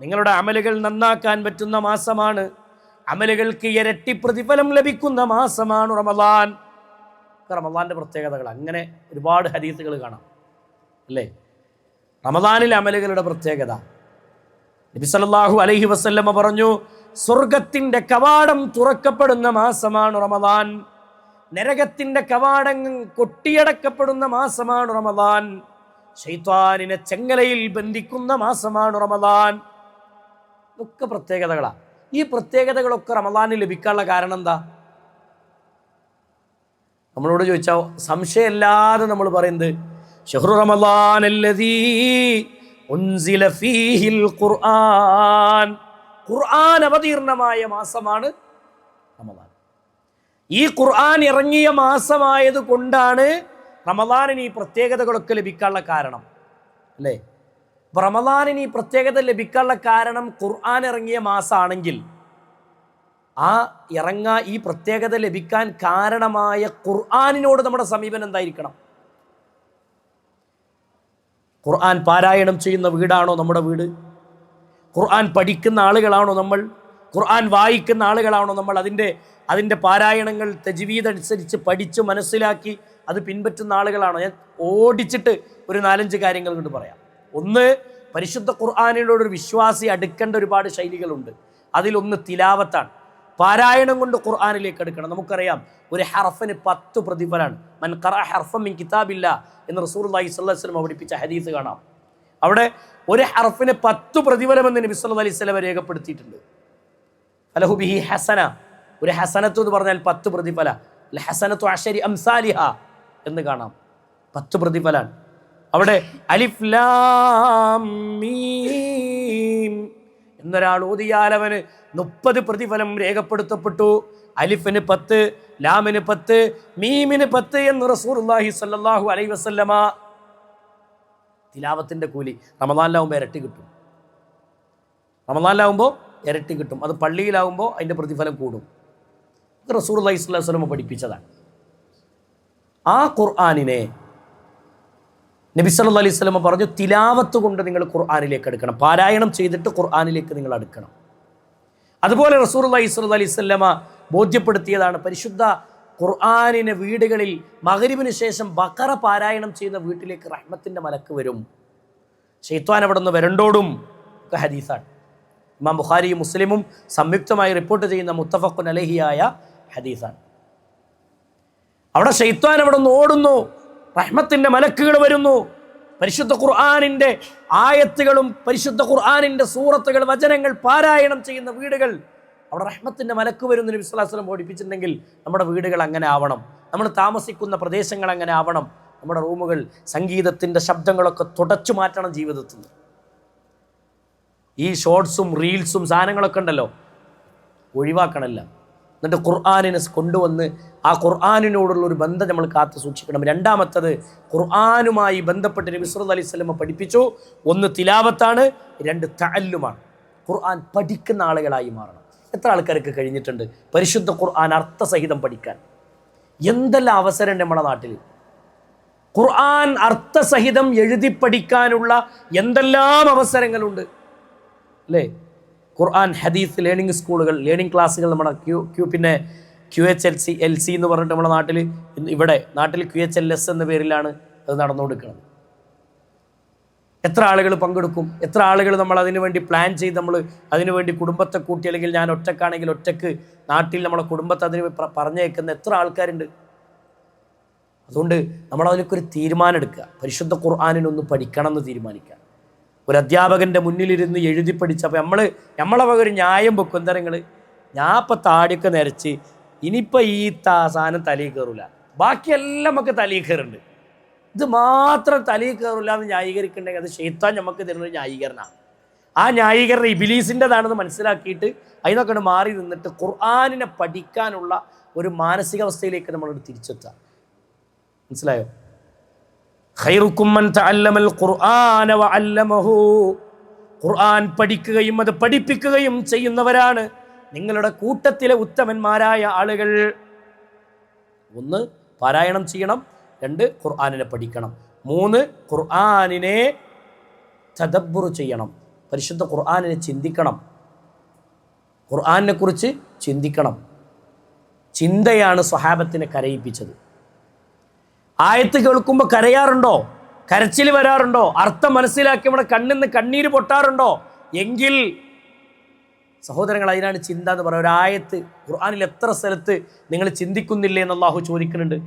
നിങ്ങളുടെ അമലുകൾ നന്നാക്കാൻ പറ്റുന്ന മാസമാണ്. അമലുകൾക്ക് ഇരട്ടി പ്രതിഫലം ലഭിക്കുന്ന മാസമാണ് റമളാൻ. റമളാന്റെ പ്രത്യേകതകൾ അങ്ങനെ ഒരുപാട് ഹദീസുകൾ കാണാം, അല്ലേ? റമളാനിലെ അമലുകളുടെ പ്രത്യേകത നബി സല്ലല്ലാഹു അലൈഹി വസല്ലമ പറഞ്ഞു, സ്വർഗത്തിന്റെ കവാടം തുറക്കപ്പെടുന്ന മാസമാണ് റമളാൻ. നരകത്തിന്റെ കവാടം കൊട്ടിയടക്കപ്പെടുന്ന മാസമാണ് റമളാൻ. ശൈത്വാനിനെ ചെങ്ങലയിൽ ബന്ധിക്കുന്ന മാസമാണ് റമളാൻ. ഇതൊക്കെ പ്രത്യേകതകളാണ്. ഈ പ്രത്യേകതകളൊക്കെ റമദാനിൽ ലഭിക്കാനുള്ള കാരണം എന്താ? നമ്മളോട് ചോദിച്ചാൽ സംശയമില്ലാതെ നമ്മൾ പറയുന്നത് ശഹ്റു റമദാനല്ലദീ ഉൻസില ഫീഹിൽ ഖുർആൻ, ഖുർആൻ അവതീർണമായ മാസമാണ് റമദാൻ. ഈ ഖുർആൻ ഇറങ്ങിയ മാസമായത് കൊണ്ടാണ് റമദാനിന് ഈ പ്രത്യേകതകളൊക്കെ ലഭിക്കാനുള്ള കാരണം, അല്ലേ? അപ്പൊ റമദാനിന് ഈ പ്രത്യേകത ലഭിക്കാനുള്ള കാരണം ഖുർആൻ ഇറങ്ങിയ മാസമാണെങ്കിൽ ഈ പ്രത്യേകത ലഭിക്കാൻ കാരണമായ ഖുർആനിനോട് നമ്മുടെ സമീപനം എന്തായിരിക്കണം? ഖുർആൻ പാരായണം ചെയ്യുന്ന വീടാണോ നമ്മുടെ വീട്? ഖുർആൻ പഠിക്കുന്ന ആളുകളാണോ നമ്മൾ? ഖുർആൻ വായിക്കുന്ന ആളുകളാണോ നമ്മൾ? അതിൻ്റെ പാരായണങ്ങൾ തജ്വീദ് അനുസരിച്ച് പഠിച്ച് മനസ്സിലാക്കി അത് പിൻപറ്റുന്ന ആളുകളാണോ? ഞാൻ ഓടിച്ചിട്ട് ഒരു 4-5 കാര്യങ്ങൾ കൊണ്ട് പറയാം. ഒന്ന്, പരിശുദ്ധ ഖുർആനിനോടൊരു വിശ്വാസി അടുക്കേണ്ട ഒരുപാട് ശൈലികളുണ്ട്. അതിലൊന്ന് തിലാവത്താണ്. പാരായണം കൊണ്ട് ഖുർആനിലേക്ക് അടുക്കണം. നമുക്കറിയാം ഒരു ഹർഫിന് 10 പ്രതിഫലമാണ്. മൻ ഖറഅ ഹർഫൻ മിൻ കിതാബില്ലാ എന്ന് റസൂലുള്ളാഹി സ്വല്ലല്ലാഹു അലൈഹി വസല്ലം പഠിപ്പിച്ച ഹദീസ് കാണാം. അവിടെ ഒരു ഹർഫിന് 10 പ്രതിഫലമെന്ന് നബി സല്ലല്ലാഹു അലൈഹി വസല്ലം രേഖപ്പെടുത്തിയിട്ടുണ്ട്. ഫലഹു ബിഹി ഹസന, ഒരു ഹസനത്ത് എന്ന് പറഞ്ഞാൽ 10 പ്രതിഫല. അൽ ഹസനത്തു അശരി അംസാലിഹ എന്ന് കാണാം, 10 പ്രതിഫലാണ്. അവിടെ അലിഫ് ലാം മീം എന്നൊരാൾ ഓതിയാൽ അവന് 30 പ്രതിഫലം രേഖപ്പെടുത്തപ്പെട്ടു. അലിഫിന് 10, ലാമിന് 10, മീമിന് 10 എന്ന് റസൂലുള്ളാഹി സ്വല്ലല്ലാഹു അലൈഹി വസല്ലമ. തിലാവത്തിന്റെ കൂലി റമദാനിലാവുമ്പോൾ ഇരട്ടി കിട്ടും. റമദാനിലാവുമ്പോൾ ഇരട്ടി കിട്ടും. അത് പള്ളിയിലാവുമ്പോൾ അതിൻ്റെ പ്രതിഫലം കൂടും. ഇത് റസൂലുള്ളാഹി സ്വല്ലല്ലാഹു അലൈഹി വസല്ലമ പഠിപ്പിച്ചതാണ്. ആ ഖുർആനിനെ നബി സല്ലല്ലാഹു അലൈഹി വസല്ലമ പറഞ്ഞു, തിലാവത്ത് കൊണ്ട് നിങ്ങൾ ഖുർആനിലേക്ക് അടുക്കണം, പാരായണം ചെയ്തിട്ട് ഖുർആനിലേക്ക് നിങ്ങൾ അടുക്കണം. അതുപോലെ റസൂലുള്ളാഹി സ്വല്ലല്ലാഹു അലൈഹി വസല്ലമ ബോധ്യപ്പെടുത്തിയതാണ്, പരിശുദ്ധ ഖുർആനിനെ വീടുകളിൽ മഗ്രിബിന് ശേഷം ബഖറ പാരായണം ചെയ്യുന്ന വീട്ടിലേക്ക് റഹ്മത്തിൻ്റെ മലക്ക് വരും, ശൈത്വാൻ അവിടെ നിന്ന് വരണ്ടോടും ഒക്കെ ഹദീസാണ്. ഇമാം ബുഖാരിയും മുസ്ലിമും സംയുക്തമായി റിപ്പോർട്ട് ചെയ്യുന്ന മുത്തഫഖുൻ അലൈഹിയായ ഹദീസാണ്. അവിടെ ശൈത്വാൻ അവിടെ നിന്ന് ഓടുന്നു, റഹ്മത്തിൻ്റെ മലക്കുകൾ വരുന്നു. പരിശുദ്ധ ഖുർആനിൻ്റെ ആയത്തുകളും പരിശുദ്ധ ഖുർആനിൻ്റെ സൂറത്തുകൾ, വചനങ്ങൾ പാരായണം ചെയ്യുന്ന വീടുകൾ, അവിടെ റഹ്മത്തിൻ്റെ മലക്ക് വരുന്ന നബി സ്വല്ലല്ലാഹു അലൈഹി വസല്ലം പഠിപ്പിച്ചിട്ടുണ്ടെങ്കിൽ നമ്മുടെ വീടുകൾ അങ്ങനെ ആവണം, നമ്മൾ താമസിക്കുന്ന പ്രദേശങ്ങൾ അങ്ങനെ ആവണം. നമ്മുടെ റൂമുകൾ സംഗീതത്തിൻ്റെ ശബ്ദങ്ങളൊക്കെ തുടച്ചു മാറ്റണം ജീവിതത്തിൽ. ഈ ഷോർട്സും റീൽസും സാധനങ്ങളൊക്കെ ഉണ്ടല്ലോ, ഒഴിവാക്കണമല്ല. എന്നിട്ട് ഖുർആനിനെ കൊണ്ടുവന്ന് ആ ഖുർആനിനോടുള്ള ഒരു ബന്ധം നമ്മൾ കാത്തു സൂക്ഷിക്കണം. രണ്ടാമത്തത്, ഖുർആനുമായി ബന്ധപ്പെട്ട് നബി സല്ലല്ലാഹു അലൈഹി വസല്ലം പഠിപ്പിച്ചു, ഒന്ന് തിലാവത്താണ്, 2 തഅല്ലുമാണ്. ഖുർആൻ പഠിക്കുന്ന ആളുകളായി മാറണം. എത്ര ആൾക്കാർക്ക് കഴിഞ്ഞിട്ടുണ്ട് പരിശുദ്ധ ഖുർആൻ അർത്ഥസഹിതം പഠിക്കാൻ? എന്തെല്ലാം അവസരമുണ്ട് നമ്മുടെ നാട്ടിൽ. ഖുർആൻ അർത്ഥസഹിതം എഴുതി പഠിക്കാനുള്ള എന്തെല്ലാം അവസരങ്ങളുണ്ട്, അല്ലേ? ഖുർആൻ ഹദീസ് ലേണിംഗ് സ്കൂളുകൾ, ലേണിംഗ് ക്ലാസ്സുകൾ നമ്മുടെ പിന്നെ QHLC എന്ന് പറഞ്ഞിട്ട് നമ്മുടെ നാട്ടിൽ QHLS എന്ന പേരിലാണ് അത് നടന്നുകൊടുക്കുന്നത്. എത്ര ആളുകൾ പങ്കെടുക്കും? എത്ര ആളുകൾ നമ്മൾ അതിനു വേണ്ടി പ്ലാൻ ചെയ്ത് നമ്മൾ അതിനുവേണ്ടി കുടുംബത്തെ കൂട്ടി, അല്ലെങ്കിൽ ഞാൻ ഒറ്റക്കാണെങ്കിൽ ഒറ്റക്ക് നാട്ടിൽ നമ്മളെ കുടുംബത്തെ അതിന് പറഞ്ഞേക്കുന്ന എത്ര ആൾക്കാരുണ്ട്? അതുകൊണ്ട് നമ്മൾ അതിനൊക്കെ ഒരു തീരുമാനം എടുക്കുക, പരിശുദ്ധ ഖുർആനിനൊന്ന് പഠിക്കണം എന്ന് തീരുമാനിക്കുക. ഒരു അധ്യാപകൻ്റെ മുന്നിലിരുന്ന് എഴുതി പഠിച്ചപ്പോൾ നമ്മളെ വക ഒരു ന്യായം വെക്കും. എന്താ നിങ്ങൾ, ഞാൻ ഇപ്പം താടിയൊക്കെ നിരച്ച് ഇനിയിപ്പോൾ ഈ സാധനം തലയിൽ കയറില്ല, ബാക്കിയെല്ലാം നമുക്ക് തലയിൽ കയറുന്നുണ്ട്, ഇത് മാത്രം തലയിൽ കയറില്ല എന്ന് ന്യായീകരിക്കുന്നുണ്ടെങ്കിൽ അത് ശൈത്താൻ നമുക്ക് തരുന്നൊരു ന്യായീകരണമാണ്. ആ ന്യായീകരണം ഇബ്ലീസിൻ്റെതാണെന്ന് മനസ്സിലാക്കിയിട്ട് അതിനൊക്കെ മാറി നിന്നിട്ട് ഖുർആനിനെ പഠിക്കാനുള്ള ഒരു മാനസികാവസ്ഥയിലേക്ക് നമ്മളോട് തിരിച്ചെത്തുക. മനസ്സിലായോ? ഖൈറുക്കും മൻ തഅല്ലമൽ ഖുർആന വഅല്ലമഹു, ഖുർആൻ പഠിക്കുകയും അത് പഠിപ്പിക്കുകയും ചെയ്യുന്നവരാണ് നിങ്ങളുടെ കൂട്ടത്തിലെ ഉത്തമന്മാരായ ആളുകൾ. ഒന്ന്, പാരായണം ചെയ്യണം. 2, ഖുർആനിനെ പഠിക്കണം. 3, ഖുർആനിനെ തദബ്ബുർ ചെയ്യണം, പരിശുദ്ധ ഖുർആനിനെ ചിന്തിക്കണം, ഖുർആനിനെ കുറിച്ച് ചിന്തിക്കണം. ചിന്തയാണ് സ്വഹാബത്തിനെ കരയിപ്പിച്ചത്. ആയത്ത് കേൾക്കുമ്പോൾ കരയാറുണ്ടോ? കരച്ചിൽ വരാറുണ്ടോ? അർത്ഥം മനസ്സിലാക്കി നമ്മുടെ കണ്ണിൽ നിന്ന് കണ്ണീര് പൊട്ടാറുണ്ടോ? എങ്കിൽ സഹോദരങ്ങൾ, അതിനാണ് ചിന്ത എന്ന് പറയുക. ഒരായത്ത് ഖുർആനിൽ എത്ര സ്ഥലത്ത് നിങ്ങൾ ചിന്തിക്കുന്നില്ലേ എന്ന് അല്ലാഹു ചോദിക്കുന്നുണ്ട്.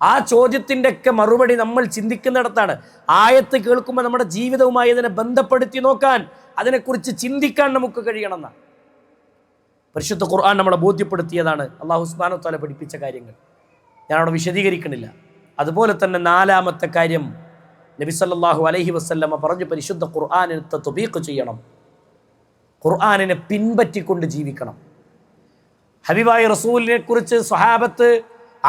ആ ചോദ്യത്തിൻ്റെയൊക്കെ മറുപടി നമ്മൾ ചിന്തിക്കുന്നിടത്താണ്. ആയത്ത് കേൾക്കുമ്പോൾ നമ്മുടെ ജീവിതവുമായി അതിനെ ബന്ധപ്പെടുത്തി നോക്കാൻ, അതിനെക്കുറിച്ച് ചിന്തിക്കാൻ നമുക്ക് കഴിയണമെന്നാണ്. പരിശുദ്ധ ഖുർആൻ നമ്മളെ ബോധ്യപ്പെടുത്തിയതാണ്, അല്ലാഹു സുബ്ഹാനഹു വ തആല പഠിപ്പിച്ച കാര്യങ്ങൾ. ഞാനവിടെ വിശദീകരിക്കണില്ല. അതുപോലെ തന്നെ നാലാമത്തെ കാര്യം, നബി സല്ലല്ലാഹു അലൈഹി വസല്ലമ പറഞ്ഞു, പരിശുദ്ധ ഖുർആനിനെ തത്ബീഖ് ചെയ്യണം, ഖുർആനിനെ പിൻപറ്റിക്കൊണ്ട് ജീവിക്കണം. ഹബീബായ റസൂലിനെ കുറിച്ച് സ്വഹാബത്ത്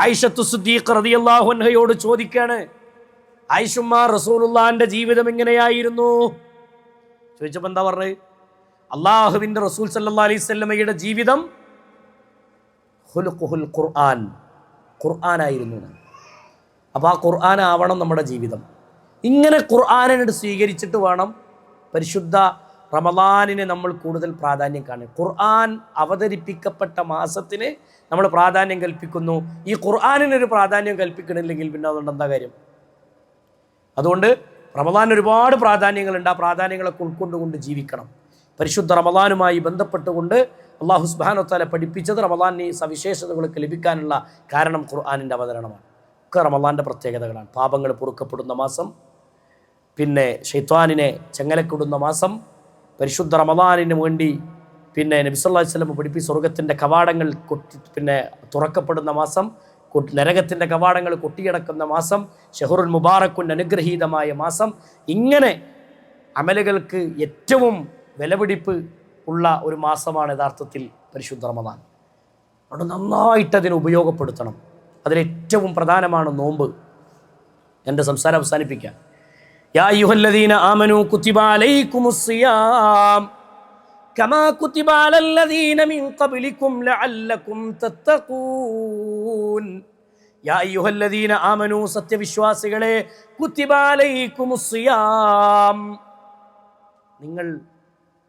ആയിഷത്തു സിദ്ദീഖ റളിയല്ലാഹു അൻഹയോട് ചോദിക്കാണ്, ആയിഷുമ്മ റസൂലുള്ളാഹിന്റെ ജീവിതം എങ്ങനെയായിരുന്നു ചോദിച്ചപ്പോൾ എന്താ പറഞ്ഞത്? അള്ളാഹുവിൻ്റെ റസൂൽ സല്ലല്ലാഹു അലൈഹി വസല്ലമയുടെ ജീവിതം ഖുൽഖുൽ ഖുർആൻ, ഖുർആനായിരുന്നു. അപ്പോൾ ആ ഖുർആൻ ആവണം നമ്മുടെ ജീവിതം. ഇങ്ങനെ ഖുർആനിനെ സ്വീകരിച്ചിട്ട് വേണം പരിശുദ്ധ റമളാനിനെ നമ്മൾ കൂടുതൽ പ്രാധാന്യം കാണും. ഖുർആൻ അവതരിപ്പിക്കപ്പെട്ട മാസത്തിന് നമ്മൾ പ്രാധാന്യം കൽപ്പിക്കുന്നു. ഈ ഖുർആനിനൊരു പ്രാധാന്യം കൽപ്പിക്കണില്ലെങ്കിൽ പിന്നെ അതുകൊണ്ട് എന്താ കാര്യം? അതുകൊണ്ട് റമളാൻ ഒരുപാട് പ്രാധാന്യങ്ങളുണ്ട്. ആ പ്രാധാന്യങ്ങളൊക്കെ ഉൾക്കൊണ്ടുകൊണ്ട് ജീവിക്കണം. പരിശുദ്ധ റമളാനുമായി ബന്ധപ്പെട്ടുകൊണ്ട് അല്ലാഹു സുബ്ഹാനഹു വ തആല പഠിപ്പിച്ചത് റമളാനിന് സവിശേഷതകളൊക്കെ ലഭിക്കാനുള്ള കാരണം ഖുർആനിൻ്റെ അവതരണമാണ്. ഒക്കെ റമളാൻ്റെ പ്രത്യേകതകളാണ്. പാപങ്ങൾ പൊറുക്കപ്പെടുന്ന മാസം, പിന്നെ ശൈത്വാനിനെ ചെങ്ങലക്കിടുന്ന മാസം, പരിശുദ്ധ റമളാനിന് വേണ്ടി പിന്നെ നബി സല്ലല്ലാഹു അലൈഹി വസല്ലം പഠിപ്പിച്ച സ്വർഗത്തിൻ്റെ കവാടങ്ങൾ തുറക്കപ്പെടുന്ന മാസം, നരകത്തിൻ്റെ കവാടങ്ങൾ കൊട്ടിയടക്കുന്ന മാസം, ഷഹറുൽ മുബാറക്കുൻ അനുഗ്രഹീതമായ മാസം. ഇങ്ങനെ അമലുകൾക്ക് ഏറ്റവും വിലപിടിപ്പ് ഉള്ള ഒരു മാസമാണ് യഥാർത്ഥത്തിൽ പരിശുദ്ധ റമളാൻ. അതുകൊണ്ട് നന്നായിട്ട് അതിനെ ഉപയോഗപ്പെടുത്തണം. അതിലേറ്റവും പ്രധാനമാണ് നോമ്പ്. എൻ്റെ സംസാരം അവസാനിപ്പിക്കാം. യാ അയ്യുഹല്ലദീന ആമനൂ കുതിബ അലൈക്കുമുസ് സിയാം കമാ കുതിബ അലല്ലദീന മിൻ ഖബ്ലികും ലഅല്ലകും തത്തഖൂൻ. യാ അയ്യുഹല്ലദീന ആമനൂ, സത്യവിശ്വാസികളെ, കുതിബ അലൈക്കുമുസ് സിയാം,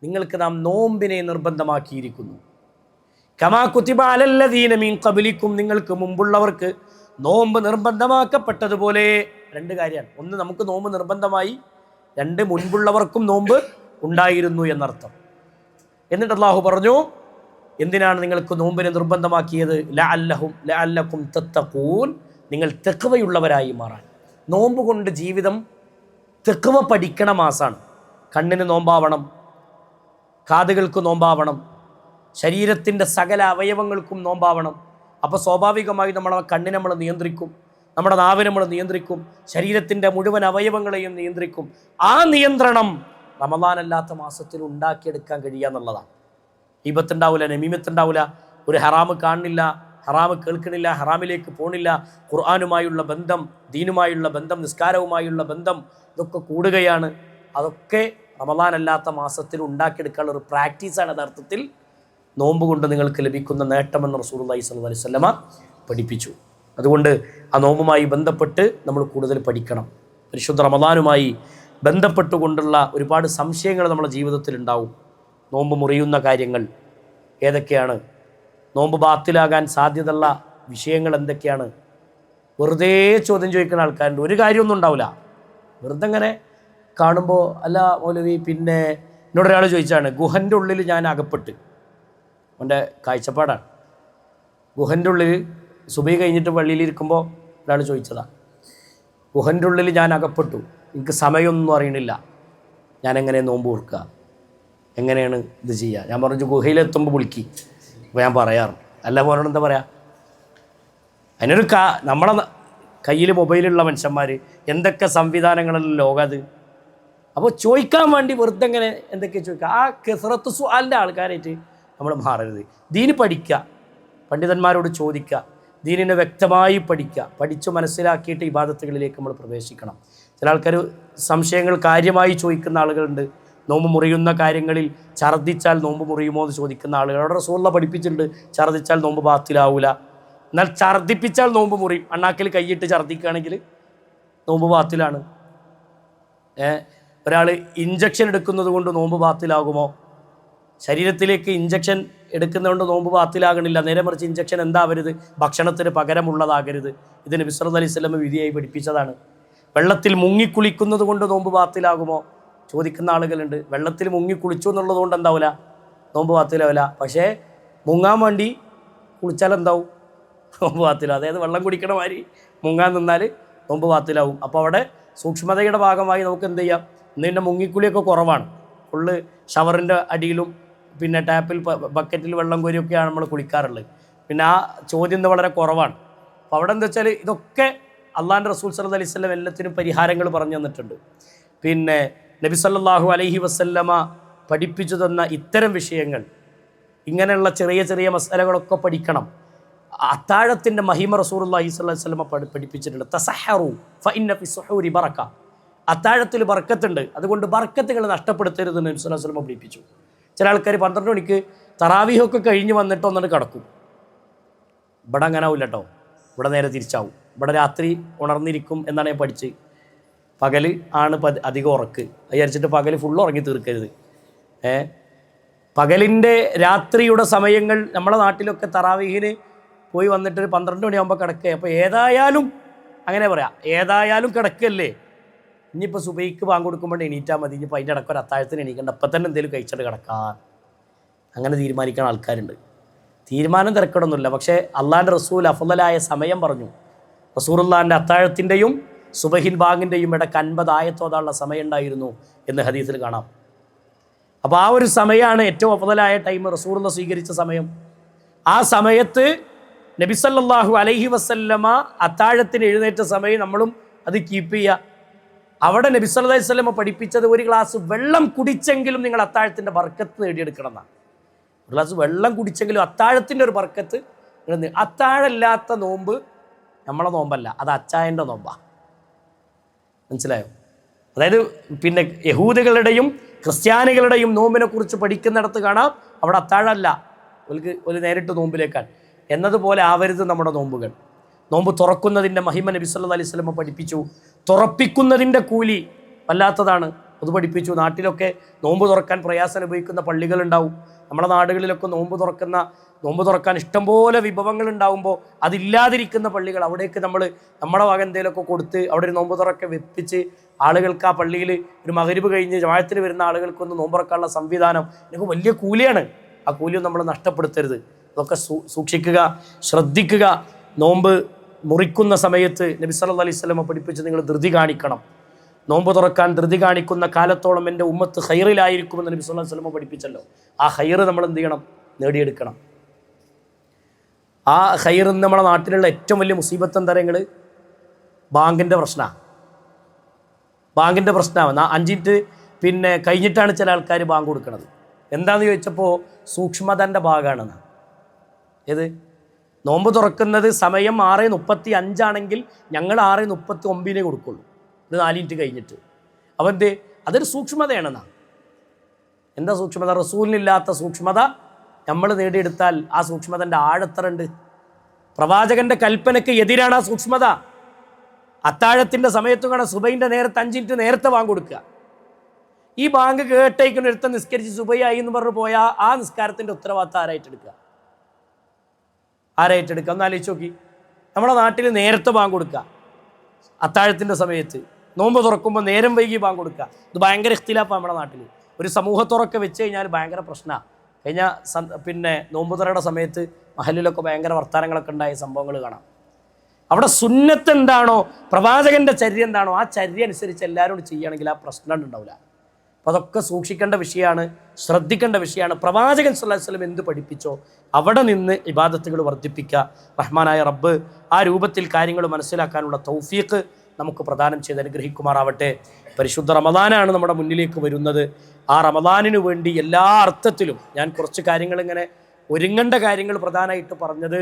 നിങ്ങൾക്ക് നാം നോമ്പിനെ നിർബന്ധമാക്കിയിരിക്കുന്നു. കമാ കുതിബ അലല്ലദീന മിൻ ഖബ്ലികും, നിങ്ങൾക്ക് മുമ്പുള്ളവർക്ക് നോമ്പ് നിർബന്ധമാക്കപ്പെട്ടതുപോലെ. രണ്ട് കാര്യമാണ്. ഒന്ന്, നമുക്ക് നോമ്പ് നിർബന്ധമായി. രണ്ട്, മുൻപുള്ളവർക്കും നോമ്പ് ഉണ്ടായിരുന്നു എന്നർത്ഥം. എന്നിട്ട് അല്ലാഹു പറഞ്ഞു, എന്തിനാണ് നിങ്ങൾക്ക് നോമ്പിനെ നിർബന്ധമാക്കിയത്? ലഅല്ലക്കും തത്തഖൂൻ, നിങ്ങൾ തെഖ്വയുള്ളവരായി മാറാൻ. നോമ്പ് കൊണ്ട് ജീവിതം തെഖ്വ പഠിക്കണ മാസമാണ്. കണ്ണിന് നോമ്പാവണം, കാതുകൾക്ക് നോമ്പാവണം, ശരീരത്തിൻ്റെ സകല അവയവങ്ങൾക്കും നോമ്പാവണം. അപ്പോൾ സ്വാഭാവികമായി കണ്ണിനെ നമ്മൾ നിയന്ത്രിക്കും, നമ്മുടെ നാവിനെ നമ്മൾ നിയന്ത്രിക്കും, ശരീരത്തിൻ്റെ മുഴുവൻ അവയവങ്ങളെയും നിയന്ത്രിക്കും. ആ നിയന്ത്രണം റമളാനല്ലാത്ത മാസത്തിൽ ഉണ്ടാക്കിയെടുക്കാൻ കഴിയുക എന്നുള്ളതാണ്. ഈബത്തുണ്ടാവില്ല, നമീമത്തുണ്ടാവില്ല, ഒരു ഹറാമ് കാണുന്നില്ല, ഹറാമ് കേൾക്കണില്ല, ഹറാമിലേക്ക് പോണില്ല, ഖുർആനുമായുള്ള ബന്ധം, ദീനുമായുള്ള ബന്ധം, നിസ്കാരവുമായുള്ള ബന്ധം, ഇതൊക്കെ കൂടുകയാണ്. അതൊക്കെ റമളാനല്ലാത്ത മാസത്തിൽ ഉണ്ടാക്കിയെടുക്കാനുള്ള ഒരു പ്രാക്ടീസാണ് യഥാർത്ഥത്തിൽ നോമ്പ് കൊണ്ട് നിങ്ങൾക്ക് ലഭിക്കുന്ന നേട്ടമെന്ന് റസൂലുള്ളാഹി സ്വല്ലല്ലാഹു അലൈഹി വസല്ലമ പഠിപ്പിച്ചു. അതുകൊണ്ട് ആ നോമ്പുമായി ബന്ധപ്പെട്ട് നമ്മൾ കൂടുതൽ പഠിക്കണം. പരിശുദ്ധ റമളാനുമായി ബന്ധപ്പെട്ടുകൊണ്ടുള്ള ഒരുപാട് സംശയങ്ങൾ നമ്മുടെ ജീവിതത്തിൽ ഉണ്ടാവും. നോമ്പ് മുറിയുന്ന കാര്യങ്ങൾ ഏതൊക്കെയാണ്? നോമ്പ് ബാത്തിലാകാൻ സാധ്യതയുള്ള വിഷയങ്ങൾ എന്തൊക്കെയാണ്? വെറുതെ ചോദ്യം ചോദിക്കുന്ന ആൾക്കാരുണ്ട്. ഒരു കാര്യമൊന്നും ഉണ്ടാവില്ല, വെറുതെ ഇങ്ങനെ കാണുമ്പോൾ, അല്ല മൗലവി, പിന്നെ എന്നോടൊരാൾ ചോദിച്ചാണ്, ഗുഹൻ്റെ ഉള്ളിൽ ഞാൻ അകപ്പെട്ട്. അവൻ്റെ കാഴ്ചപ്പാടാണ്. ഗുഹൻ്റെ ഉള്ളിൽ സുബഹി കഴിഞ്ഞിട്ട് പള്ളിയിലിരിക്കുമ്പോൾ ഒരാൾ ചോദിച്ചതാണ്, ഗുഹൻ്റെ ഉള്ളിൽ ഞാൻ അകപ്പെട്ടു, എനിക്ക് സമയമൊന്നും അറിയണില്ല, ഞാൻ എങ്ങനെ നോമ്പ് കൊടുക്കുക, എങ്ങനെയാണ് ഇത് ചെയ്യുക? ഞാൻ പറഞ്ഞു, ഗുഹയിലെത്തുമ്പോൾ വിളിക്കി. അപ്പോൾ ഞാൻ പറയാറുണ്ട്, അല്ല പോലോട് എന്താ പറയുക? അതിനൊരു നമ്മളെ കയ്യിൽ മൊബൈലുള്ള മനുഷ്യന്മാർ എന്തൊക്കെ സംവിധാനങ്ങളല്ല ലോകം അത്. അപ്പോൾ ചോദിക്കാൻ വേണ്ടി വെറുതെ എങ്ങനെ എന്തൊക്കെ ചോദിക്കുക? ആ കെസ്റത്ത് സുആലിൻ്റെ ആൾക്കാരായിട്ട് നമ്മൾ മാറരുത്. ദീന് പഠിക്കുക, പണ്ഡിതന്മാരോട് ചോദിക്കുക, ദീനിനെ വ്യക്തമായി പഠിക്കുക, പഠിച്ച് മനസ്സിലാക്കിയിട്ട് ഇബാദത്തുകളിലേക്ക് നമ്മൾ പ്രവേശിക്കണം. ചില ആൾക്കാർ സംശയങ്ങൾ കാര്യമായി ചോദിക്കുന്ന ആളുകളുണ്ട്. നോമ്പ് മുറിയുന്ന കാര്യങ്ങളിൽ ഛർദ്ദിച്ചാൽ നോമ്പ് മുറിയുമോ എന്ന് ചോദിക്കുന്ന ആളുകൾ. അവിടെ റസൂലുള്ളാഹി പഠിപ്പിച്ചിട്ടുണ്ട്, ഛർദ്ദിച്ചാൽ നോമ്പ് ബാത്തിലാവൂല. എന്നാൽ ഛർദ്ദിപ്പിച്ചാൽ നോമ്പ് മുറിയും. അണ്ണാക്കിൽ കൈയിട്ട് ഛർദ്ദിക്കുകയാണെങ്കിൽ നോമ്പ് ബാത്തിലാണ്. ഒരാൾ ഇഞ്ചക്ഷൻ എടുക്കുന്നത് കൊണ്ട് നോമ്പ് ബാത്തിലാകുമോ? ശരീരത്തിലേക്ക് ഇഞ്ചക്ഷൻ എടുക്കുന്നതുകൊണ്ട് നോമ്പ് ബാത്തിലാകണില്ല. നേരെ മറിച്ച് ഇഞ്ചക്ഷൻ എന്താവരുത്? ഭക്ഷണത്തിന് പകരമുള്ളതാകരുത്. ഇത് നബി സല്ലല്ലാഹു അലൈഹി വസല്ലം വിധിയായി പഠിപ്പിച്ചതാണ്. വെള്ളത്തിൽ മുങ്ങിക്കുളിക്കുന്നത് കൊണ്ട് നോമ്പ് ബാത്തിലാകുമോ ചോദിക്കുന്ന ആളുകളുണ്ട്. വെള്ളത്തിൽ മുങ്ങിക്കുളിച്ചു എന്നുള്ളത് കൊണ്ട് എന്താവില്ല? നോമ്പ് ബാത്തിലാവില്ല. പക്ഷേ മുങ്ങാൻ വേണ്ടി കുളിച്ചാൽ എന്താവും? നോമ്പ് ബാത്തിലാവും. അതായത് വെള്ളം കുടിക്കണ മാതിരി മുങ്ങാൻ നിന്നാൽ നോമ്പ് ബാത്തിലാവും. അപ്പോൾ അവിടെ സൂക്ഷ്മതയുടെ ഭാഗമായി നമുക്ക് എന്ത് ചെയ്യാം, ഇന്നിൻ്റെ മുങ്ങിക്കുളിയൊക്കെ കുറവാണ്. ഫുള്ള് ഷവറിൻ്റെ അടിയിലും പിന്നെ ടാപ്പിൽ ബക്കറ്റിൽ വെള്ളം കോരിയൊക്കെയാണ് നമ്മൾ കുളിക്കാറുള്ളത്. പിന്നെ ആ ചോദ്യം വളരെ കുറവാണ്. അപ്പോൾ അവിടെ എന്താ വെച്ചാൽ ഇതൊക്കെ അള്ളാഹിൻ്റെ റസൂൽ സല്ലല്ലാഹു അലൈഹി വസല്ലം എല്ലാത്തിനും പരിഹാരങ്ങൾ പറഞ്ഞു തന്നിട്ടുണ്ട്. പിന്നെ നബി സല്ലല്ലാഹു അലൈഹി വസല്ലമ പഠിപ്പിച്ചു തന്ന ഇത്തരം വിഷയങ്ങൾ, ഇങ്ങനെയുള്ള ചെറിയ ചെറിയ മസലകളൊക്കെ പഠിക്കണം. അത്താഴത്തിൻ്റെ മഹിമ റസൂലുള്ളാഹി സ്വല്ലല്ലാഹു അലൈഹി വസല്ലമ പഠിപ്പിച്ചിട്ടുണ്ട്. തസഹറു ഫഇന്ന ഫി സുഹൂരി ബറക, അത്താഴത്തിൽ ബർക്കത്തുണ്ട്, അതുകൊണ്ട് ബർക്കത്തുകൾ നഷ്ടപ്പെടുത്തരുതെന്ന് നബി സ്വല്ലല്ലാഹു അലൈഹി വസല്ലമ പഠിപ്പിച്ചു. ചില ആൾക്കാർ 12 മണിക്ക് തറാവീഹൊക്കെ കഴിഞ്ഞ് വന്നിട്ട് ഒന്നിട്ട് കിടക്കും. ഇവിടെ അങ്ങനെ ആവില്ല കേട്ടോ, ഇവിടെ നേരെ തിരിച്ചാവും. ഇവിടെ രാത്രി ഉണർന്നിരിക്കും എന്നാണ് ഞാൻ പഠിച്ച്. പകൽ ആണ് അധികം ഉറക്ക് വിചാരിച്ചിട്ട് പകൽ ഫുള്ള് ഉറങ്ങി തീർക്കരുത്. പകലിൻ്റെ രാത്രിയുടെ സമയങ്ങൾ നമ്മളെ നാട്ടിലൊക്കെ തറാവീഹിന് പോയി വന്നിട്ട് ഒരു 12 മണിയാകുമ്പോൾ കിടക്കുക. അപ്പോൾ ഏതായാലും അങ്ങനെ പറയാം, ഏതായാലും കിടക്കല്ലേ, ഇനിയിപ്പോൾ സുബൈക്ക് ബാങ്ക് കൊടുക്കുമ്പോൾ എണീറ്റാൽ മതി, ഇനിയിപ്പോൾ അതിൻ്റെ ഇടയ്ക്ക് ഒരു അത്താഴത്തിന് എണീക്കണ്ട, അപ്പം തന്നെ എന്തെങ്കിലും കഴിച്ചിട്ട് കിടക്കാം, അങ്ങനെ തീരുമാനിക്കുന്ന ആൾക്കാരുണ്ട്. തീരുമാനം തിരക്കടൊന്നുമില്ല. പക്ഷേ അള്ളാഹിൻ്റെ റസൂൽ അഫ്ളലായ സമയം പറഞ്ഞു. റസൂലുള്ളാഹിൻ്റെ അത്താഴത്തിൻ്റെയും സുബഹിൻ ബാങ്കിൻ്റെയും ഇടയ്ക്ക് 50 ആയത്തോതാനുള്ള സമയം ഉണ്ടായിരുന്നു എന്ന് ഹദീസിൽ കാണാം. അപ്പോൾ ആ ഒരു സമയമാണ് ഏറ്റവും അഫ്ളലായ ടൈം, റസൂലുള്ള സ്വീകരിച്ച സമയം. ആ സമയത്ത് നബി സല്ലല്ലാഹു അലൈഹി വസല്ലമ അത്താഴത്തിന് എഴുന്നേറ്റ സമയം നമ്മളും അത് കീപ്പ് ചെയ്യുക. അവിടെ നബി സല്ലല്ലാഹു അലൈഹി വസല്ലമ പഠിപ്പിച്ചത് ഒരു ഗ്ലാസ് വെള്ളം കുടിച്ചെങ്കിലും നിങ്ങൾ അത്താഴത്തിൻ്റെ ബർക്കത്ത് നേടിയെടുക്കണം എന്നാണ്. ഒരു ഗ്ലാസ് വെള്ളം കുടിച്ചെങ്കിലും അത്താഴത്തിൻ്റെ ഒരു ബർക്കത്ത്. അത്താഴമില്ലാത്ത നോമ്പ് നമ്മളെ നോമ്പല്ല, അത് അച്ചായൻ്റെ നോമ്പാണ്. മനസ്സിലായോ? അതായത് പിന്നെ യഹൂദികളുടെയും ക്രിസ്ത്യാനികളുടെയും നോമ്പിനെ കുറിച്ച് പഠിക്കുന്നിടത്ത് കാണാം അവിടെ അത്താഴമല്ല, ഒരു നേരിട്ട് നോമ്പിലേക്കാണ്. എന്നതുപോലെ ആവരുത് നമ്മുടെ നോമ്പുകൾ. നോമ്പ് തുറക്കുന്നതിൻ്റെ മഹിമ നബി സല്ലല്ലാഹു അലൈഹി വസല്ലം പഠിപ്പിച്ചു. തുറപ്പിക്കുന്നതിൻ്റെ കൂലി വല്ലാത്തതാണ്, അത് പഠിപ്പിച്ചു. നാട്ടിലൊക്കെ നോമ്പ് തുറക്കാൻ പ്രയാസം അനുഭവിക്കുന്ന പള്ളികളുണ്ടാവും. നമ്മുടെ നാടുകളിലൊക്കെ നോമ്പ് തുറക്കാൻ ഇഷ്ടംപോലെ വിഭവങ്ങൾ ഉണ്ടാകുമ്പോൾ അതില്ലാതിരിക്കുന്ന പള്ളികൾ, അവിടേക്ക് നമ്മുടെ വക എന്തെങ്കിലുമൊക്കെ കൊടുത്ത് അവിടെ ഒരു നോമ്പ് തുറക്കെ വെപ്പിച്ച് ആളുകൾക്ക് ആ പള്ളിയിൽ ഒരു മഗ്‌രിബ് കഴിഞ്ഞ് ജമാഅത്തിന് വരുന്ന ആളുകൾക്കൊന്ന് നോമ്പ് തുറക്കാനുള്ള സംവിധാനം, ഇതൊക്കെ വലിയ കൂലിയാണ്. ആ കൂലിയും നമ്മൾ നഷ്ടപ്പെടുത്തരുത്. അതൊക്കെ സൂക്ഷിക്കുക, ശ്രദ്ധിക്കുക. നോമ്പ് മുറിക്കുന്ന സമയത്ത് നബി സല്ലല്ലാഹു അലൈഹി വസല്ലം പഠിപ്പിച്ച് നിങ്ങൾ ധൃതി കാണിക്കണം. നോമ്പ് തുറക്കാൻ ധൃതി കാണിക്കുന്ന കാലത്തോളം എൻ്റെ ഉമ്മത്ത് ഖൈറിലായിരിക്കുമെന്ന് നബി സല്ലല്ലാഹു അലൈഹി വസല്ലം പഠിപ്പിച്ചല്ലോ. ആ ഖൈറ് നമ്മൾ എന്ത് ചെയ്യണം? നേടിയെടുക്കണം. ആ ഖൈറ് നമ്മുടെ നാട്ടിലുള്ള ഏറ്റവും വലിയ മുസീബത്ത് എന്തരങ്ങൾ ബാങ്കിൻ്റെ പ്രശ്നമാണ്. ബാങ്കിൻ്റെ പ്രശ്നമാണ്. 5 മിനിറ്റ് പിന്നെ കഴിഞ്ഞിട്ടാണ് ചില ആൾക്കാർ ബാങ്ക് കൊടുക്കുന്നത്. എന്താണെന്ന് ചോദിച്ചപ്പോൾ സൂക്ഷ്മതൻ്റെ ഭാഗമാണെന്ന്. ഏത്? നോമ്പ് തുറക്കുന്നത് സമയം 6:35 ആണെങ്കിൽ ഞങ്ങൾ 6:39 കൊടുക്കുള്ളൂ, ഇത് 4 മിനിറ്റ് കഴിഞ്ഞിട്ട്. അപ്പോൾ എന്തേ? അതൊരു സൂക്ഷ്മതയാണെന്നാ. എന്താ സൂക്ഷ്മത? റസൂലിനില്ലാത്ത സൂക്ഷ്മത നമ്മൾ നേടിയെടുത്താൽ ആ സൂക്ഷ്മതൻ്റെ ആഴത്തറുണ്ട്. പ്രവാചകൻ്റെ കൽപ്പനയ്ക്ക് എതിരാണ് ആ സൂക്ഷ്മത. അത്താഴത്തിൻ്റെ സമയത്തും കാണാൻ സുബൈൻ്റെ നേരത്തെ 5 മിനിറ്റ് നേരത്തെ ബാങ്ക് കൊടുക്കുക. ഈ ബാങ്ക് കേട്ടേക്കുന്ന ഒരുത്തം നിസ്കരിച്ച് സുബൈയായി എന്ന് പറഞ്ഞു പോയാൽ ആ നിസ്കാരത്തിൻ്റെ ഉത്തരവാദിത്തം ആരായിട്ടെടുക്കുക? ഒന്ന് ആലോചിച്ച് നോക്കി. നമ്മുടെ നാട്ടിൽ നേരത്തെ ബാങ്ക് കൊടുക്കുക, അത്താഴത്തിൻ്റെ സമയത്ത്. നോമ്പ് തുറക്കുമ്പോൾ നേരം വൈകി ബാങ്ക് കൊടുക്കുക. ഇത് ഭയങ്കര ഇഖ്തിലാഫാണ് നമ്മുടെ നാട്ടിൽ. ഒരു സമൂഹത്തുറക്കെ വെച്ച് കഴിഞ്ഞാൽ ഭയങ്കര പ്രശ്നമാണ്. കഴിഞ്ഞ പിന്നെ നോമ്പ് തുറയുടെ സമയത്ത് മഹലിലൊക്കെ ഭയങ്കര വർത്താനങ്ങളൊക്കെ ഉണ്ടായ സംഭവങ്ങൾ കാണാം. അവിടെ സുന്നത്ത് എന്താണോ, പ്രവാചകൻ്റെ ചര്യ എന്താണോ, ആ ചര്യ അനുസരിച്ച് എല്ലാവരും ചെയ്യുകയാണെങ്കിൽ ആ പ്രശ്നം ഉണ്ടാവില്ല. അപ്പോൾ അതൊക്കെ സൂക്ഷിക്കേണ്ട വിഷയമാണ്, ശ്രദ്ധിക്കേണ്ട വിഷയമാണ്. പ്രവാചകൻ സല്ലല്ലാഹു അലൈഹി വസല്ലം എന്ത് പഠിപ്പിച്ചോ അവിടെ നിന്ന് ഇബാദത്തുകൾ വർദ്ധിപ്പിക്കുക. റഹ്മാനായ റബ്ബ് ആ രൂപത്തിൽ കാര്യങ്ങൾ മനസ്സിലാക്കാനുള്ള തൗഫീഖ് നമുക്ക് പ്രദാനം ചെയ്ത് അനുഗ്രഹിക്കുമാറാവട്ടെ. പരിശുദ്ധ റമദാനാണ് നമ്മുടെ മുന്നിലേക്ക് വരുന്നത്. ആ റമദാനിനു വേണ്ടി എല്ലാ അർത്ഥത്തിലും ഞാൻ കുറച്ച് കാര്യങ്ങൾ ഇങ്ങനെ ഒരുങ്ങേണ്ട കാര്യങ്ങൾ പ്രധാനമായിട്ട് പറഞ്ഞത്,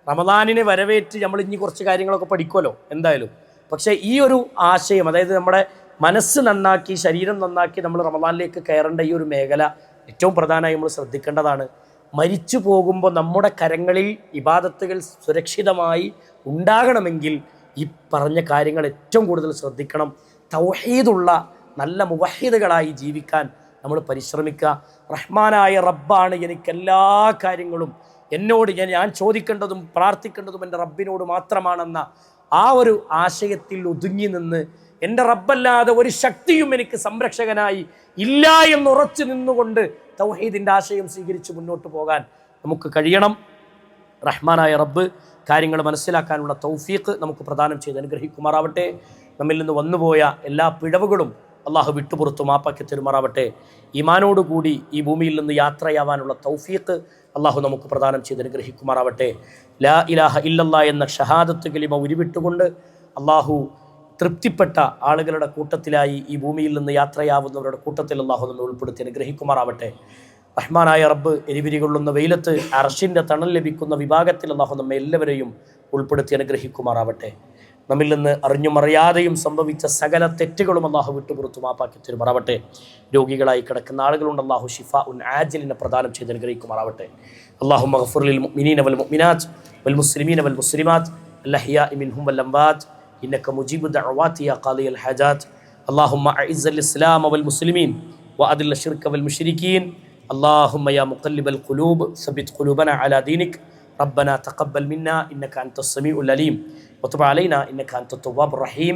റമദാനിനെ വരവേറ്റ് നമ്മൾ ഇനി കുറച്ച് കാര്യങ്ങളൊക്കെ പഠിക്കുമല്ലോ എന്തായാലും. പക്ഷേ ഈ ഒരു ആശയം, അതായത് നമ്മുടെ മനസ്സ് നന്നാക്കി ശരീരം നന്നാക്കി നമ്മൾ റമദാനിലേക്ക് കയറേണ്ട ഈ ഒരു മേഖല ഏറ്റവും പ്രധാനമായി നമ്മൾ ശ്രദ്ധിക്കേണ്ടതാണ്. മരിച്ചു പോകുമ്പോൾ നമ്മുടെ കരങ്ങളിൽ ഇബാദത്തുകൾ സുരക്ഷിതമായി ഉണ്ടാകണമെങ്കിൽ ഈ പറഞ്ഞ കാര്യങ്ങൾ ഏറ്റവും കൂടുതൽ ശ്രദ്ധിക്കണം. തൗഹീദുള്ള നല്ല മുവഹിദുകളായി ജീവിക്കാൻ നമ്മൾ പരിശ്രമിക്കുക. റഹ്മാനായ റബ്ബാണ് എനിക്കെല്ലാ കാര്യങ്ങളും, എന്നോട് ഞാൻ ചോദിക്കേണ്ടതും പ്രാർത്ഥിക്കേണ്ടതും എൻ്റെ റബ്ബിനോട് മാത്രമാണെന്ന ആ ഒരു ആശയത്തിൽ ഒതുങ്ങി നിന്ന് എൻ്റെ റബ്ബല്ലാതെ ഒരു ശക്തിയും എനിക്ക് സംരക്ഷകനായി ഇല്ല എന്നുറച്ചു നിന്നുകൊണ്ട് തൗഹീദിൻ്റെ ആശയം സ്വീകരിച്ച് മുന്നോട്ട് പോകാൻ നമുക്ക് കഴിയണം. റഹ്മാനായ റബ്ബ് കാര്യങ്ങൾ മനസ്സിലാക്കാനുള്ള തൗഫീഖ് നമുക്ക് പ്രദാനം ചെയ്ത് അനുഗ്രഹിക്കുമാറാവട്ടെ. നമ്മിൽ നിന്ന് വന്നുപോയ എല്ലാ പിഴവുകളും അള്ളാഹു വിട്ടുപുറത്തു മാപ്പാക്കി തരുമാറാവട്ടെ. ഈമാനോടുകൂടി ഈ ഭൂമിയിൽ നിന്ന് യാത്രയാവാനുള്ള തൗഫീഖ് അള്ളാഹു നമുക്ക് പ്രദാനം ചെയ്ത് അനുഗ്രഹിക്കുമാറാവട്ടെ. ലാ ഇലാഹ ഇല്ലല്ലാ എന്ന ഷഹാദത്ത് കലിമ ഉരുവിട്ടുകൊണ്ട് അള്ളാഹു തൃപ്തിപ്പെട്ട ആളുകളുടെ കൂട്ടത്തിലായി ഈ ഭൂമിയിൽ നിന്ന് യാത്രയാവുന്നവരുടെ കൂട്ടത്തിൽ അള്ളാഹു നമ്മെ ഉൾപ്പെടുത്തി അനുഗ്രഹിക്കുമാറാവട്ടെ. റഹ്മാനായ റബ്ബ് എരിവിരി കൊള്ളുന്ന വെയിലത്ത് അർശിൻ്റെ തണൽ ലഭിക്കുന്ന വിഭാഗത്തിൽ അള്ളാഹു നമ്മെ എല്ലാവരെയും ഉൾപ്പെടുത്തി അനുഗ്രഹിക്കുമാറാവട്ടെ. നമ്മിൽ നിന്ന് അറിഞ്ഞും അറിയാതെയും സംഭവിച്ച സകല തെറ്റുകളും അള്ളാഹു വിട്ടുപുറത്തു മാപ്പാക്കി തരുമാറാവട്ടെ. രോഗികളായി കിടക്കുന്ന ആളുകളുണ്ട്, അള്ളാഹു ഷിഫ ഉൻ ആജിലിനെ പ്രദാനം ചെയ്ത് അനുഗ്രഹിക്കുമാറാവട്ടെ. അല്ലാഹുമ്മ ഗഫിർ ലിൽ മുഅ്മിനീന വൽ മുഅ്മിനാത്ത് വൽ മുസ്ലിമീന വൽ മുസ്ലിമാത്ത് അൽഅഹ്യാഇ മിൻഹും വൽ അംവാത്ത് ഇന്നക മുജീബു ദഅവാതി യാ ഖാദിയൽ ഹാജാത്ത്. അല്ലാഹുമ്മ അഇസ്സൽ ഇസ്ലാമ വൽ മുസ്ലിമീൻ വഅദിൽ ശിർക വൽ മുശ്രിക്കീൻ. അല്ലാഹുമ്മ യാ മുഖല്ലിബൽ ഖുലൂബ് സബ്ബിത് ഖുലൂബന അലാ ദീനിക്. റബ്ബനാ തഖബ്ബൽ മിന്നാ ഇന്നക അൻതസ് സമീഉൽ അലീം വതുബ് അലൈനാ ഇന്നക അൻതത് തവ്വാബുർ റഹീം.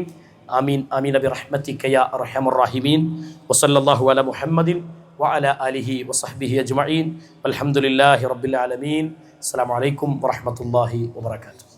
ആമീൻ ആമീൻ ബിറഹ്മതിക യാ അർഹമർ റഹീമീൻ. വസല്ലല്ലാഹു അലാ മുഹമ്മദിൻ വഅലാ ആലിഹി വസഹ്ബിഹി അജ്മഈൻ. വൽഹംദുലില്ലാഹി റബ്ബിൽ ആലമീൻ. അസ്സലാമു അലൈക്കും വറഹ്മത്തുള്ളാഹി വബറകാതുഹു.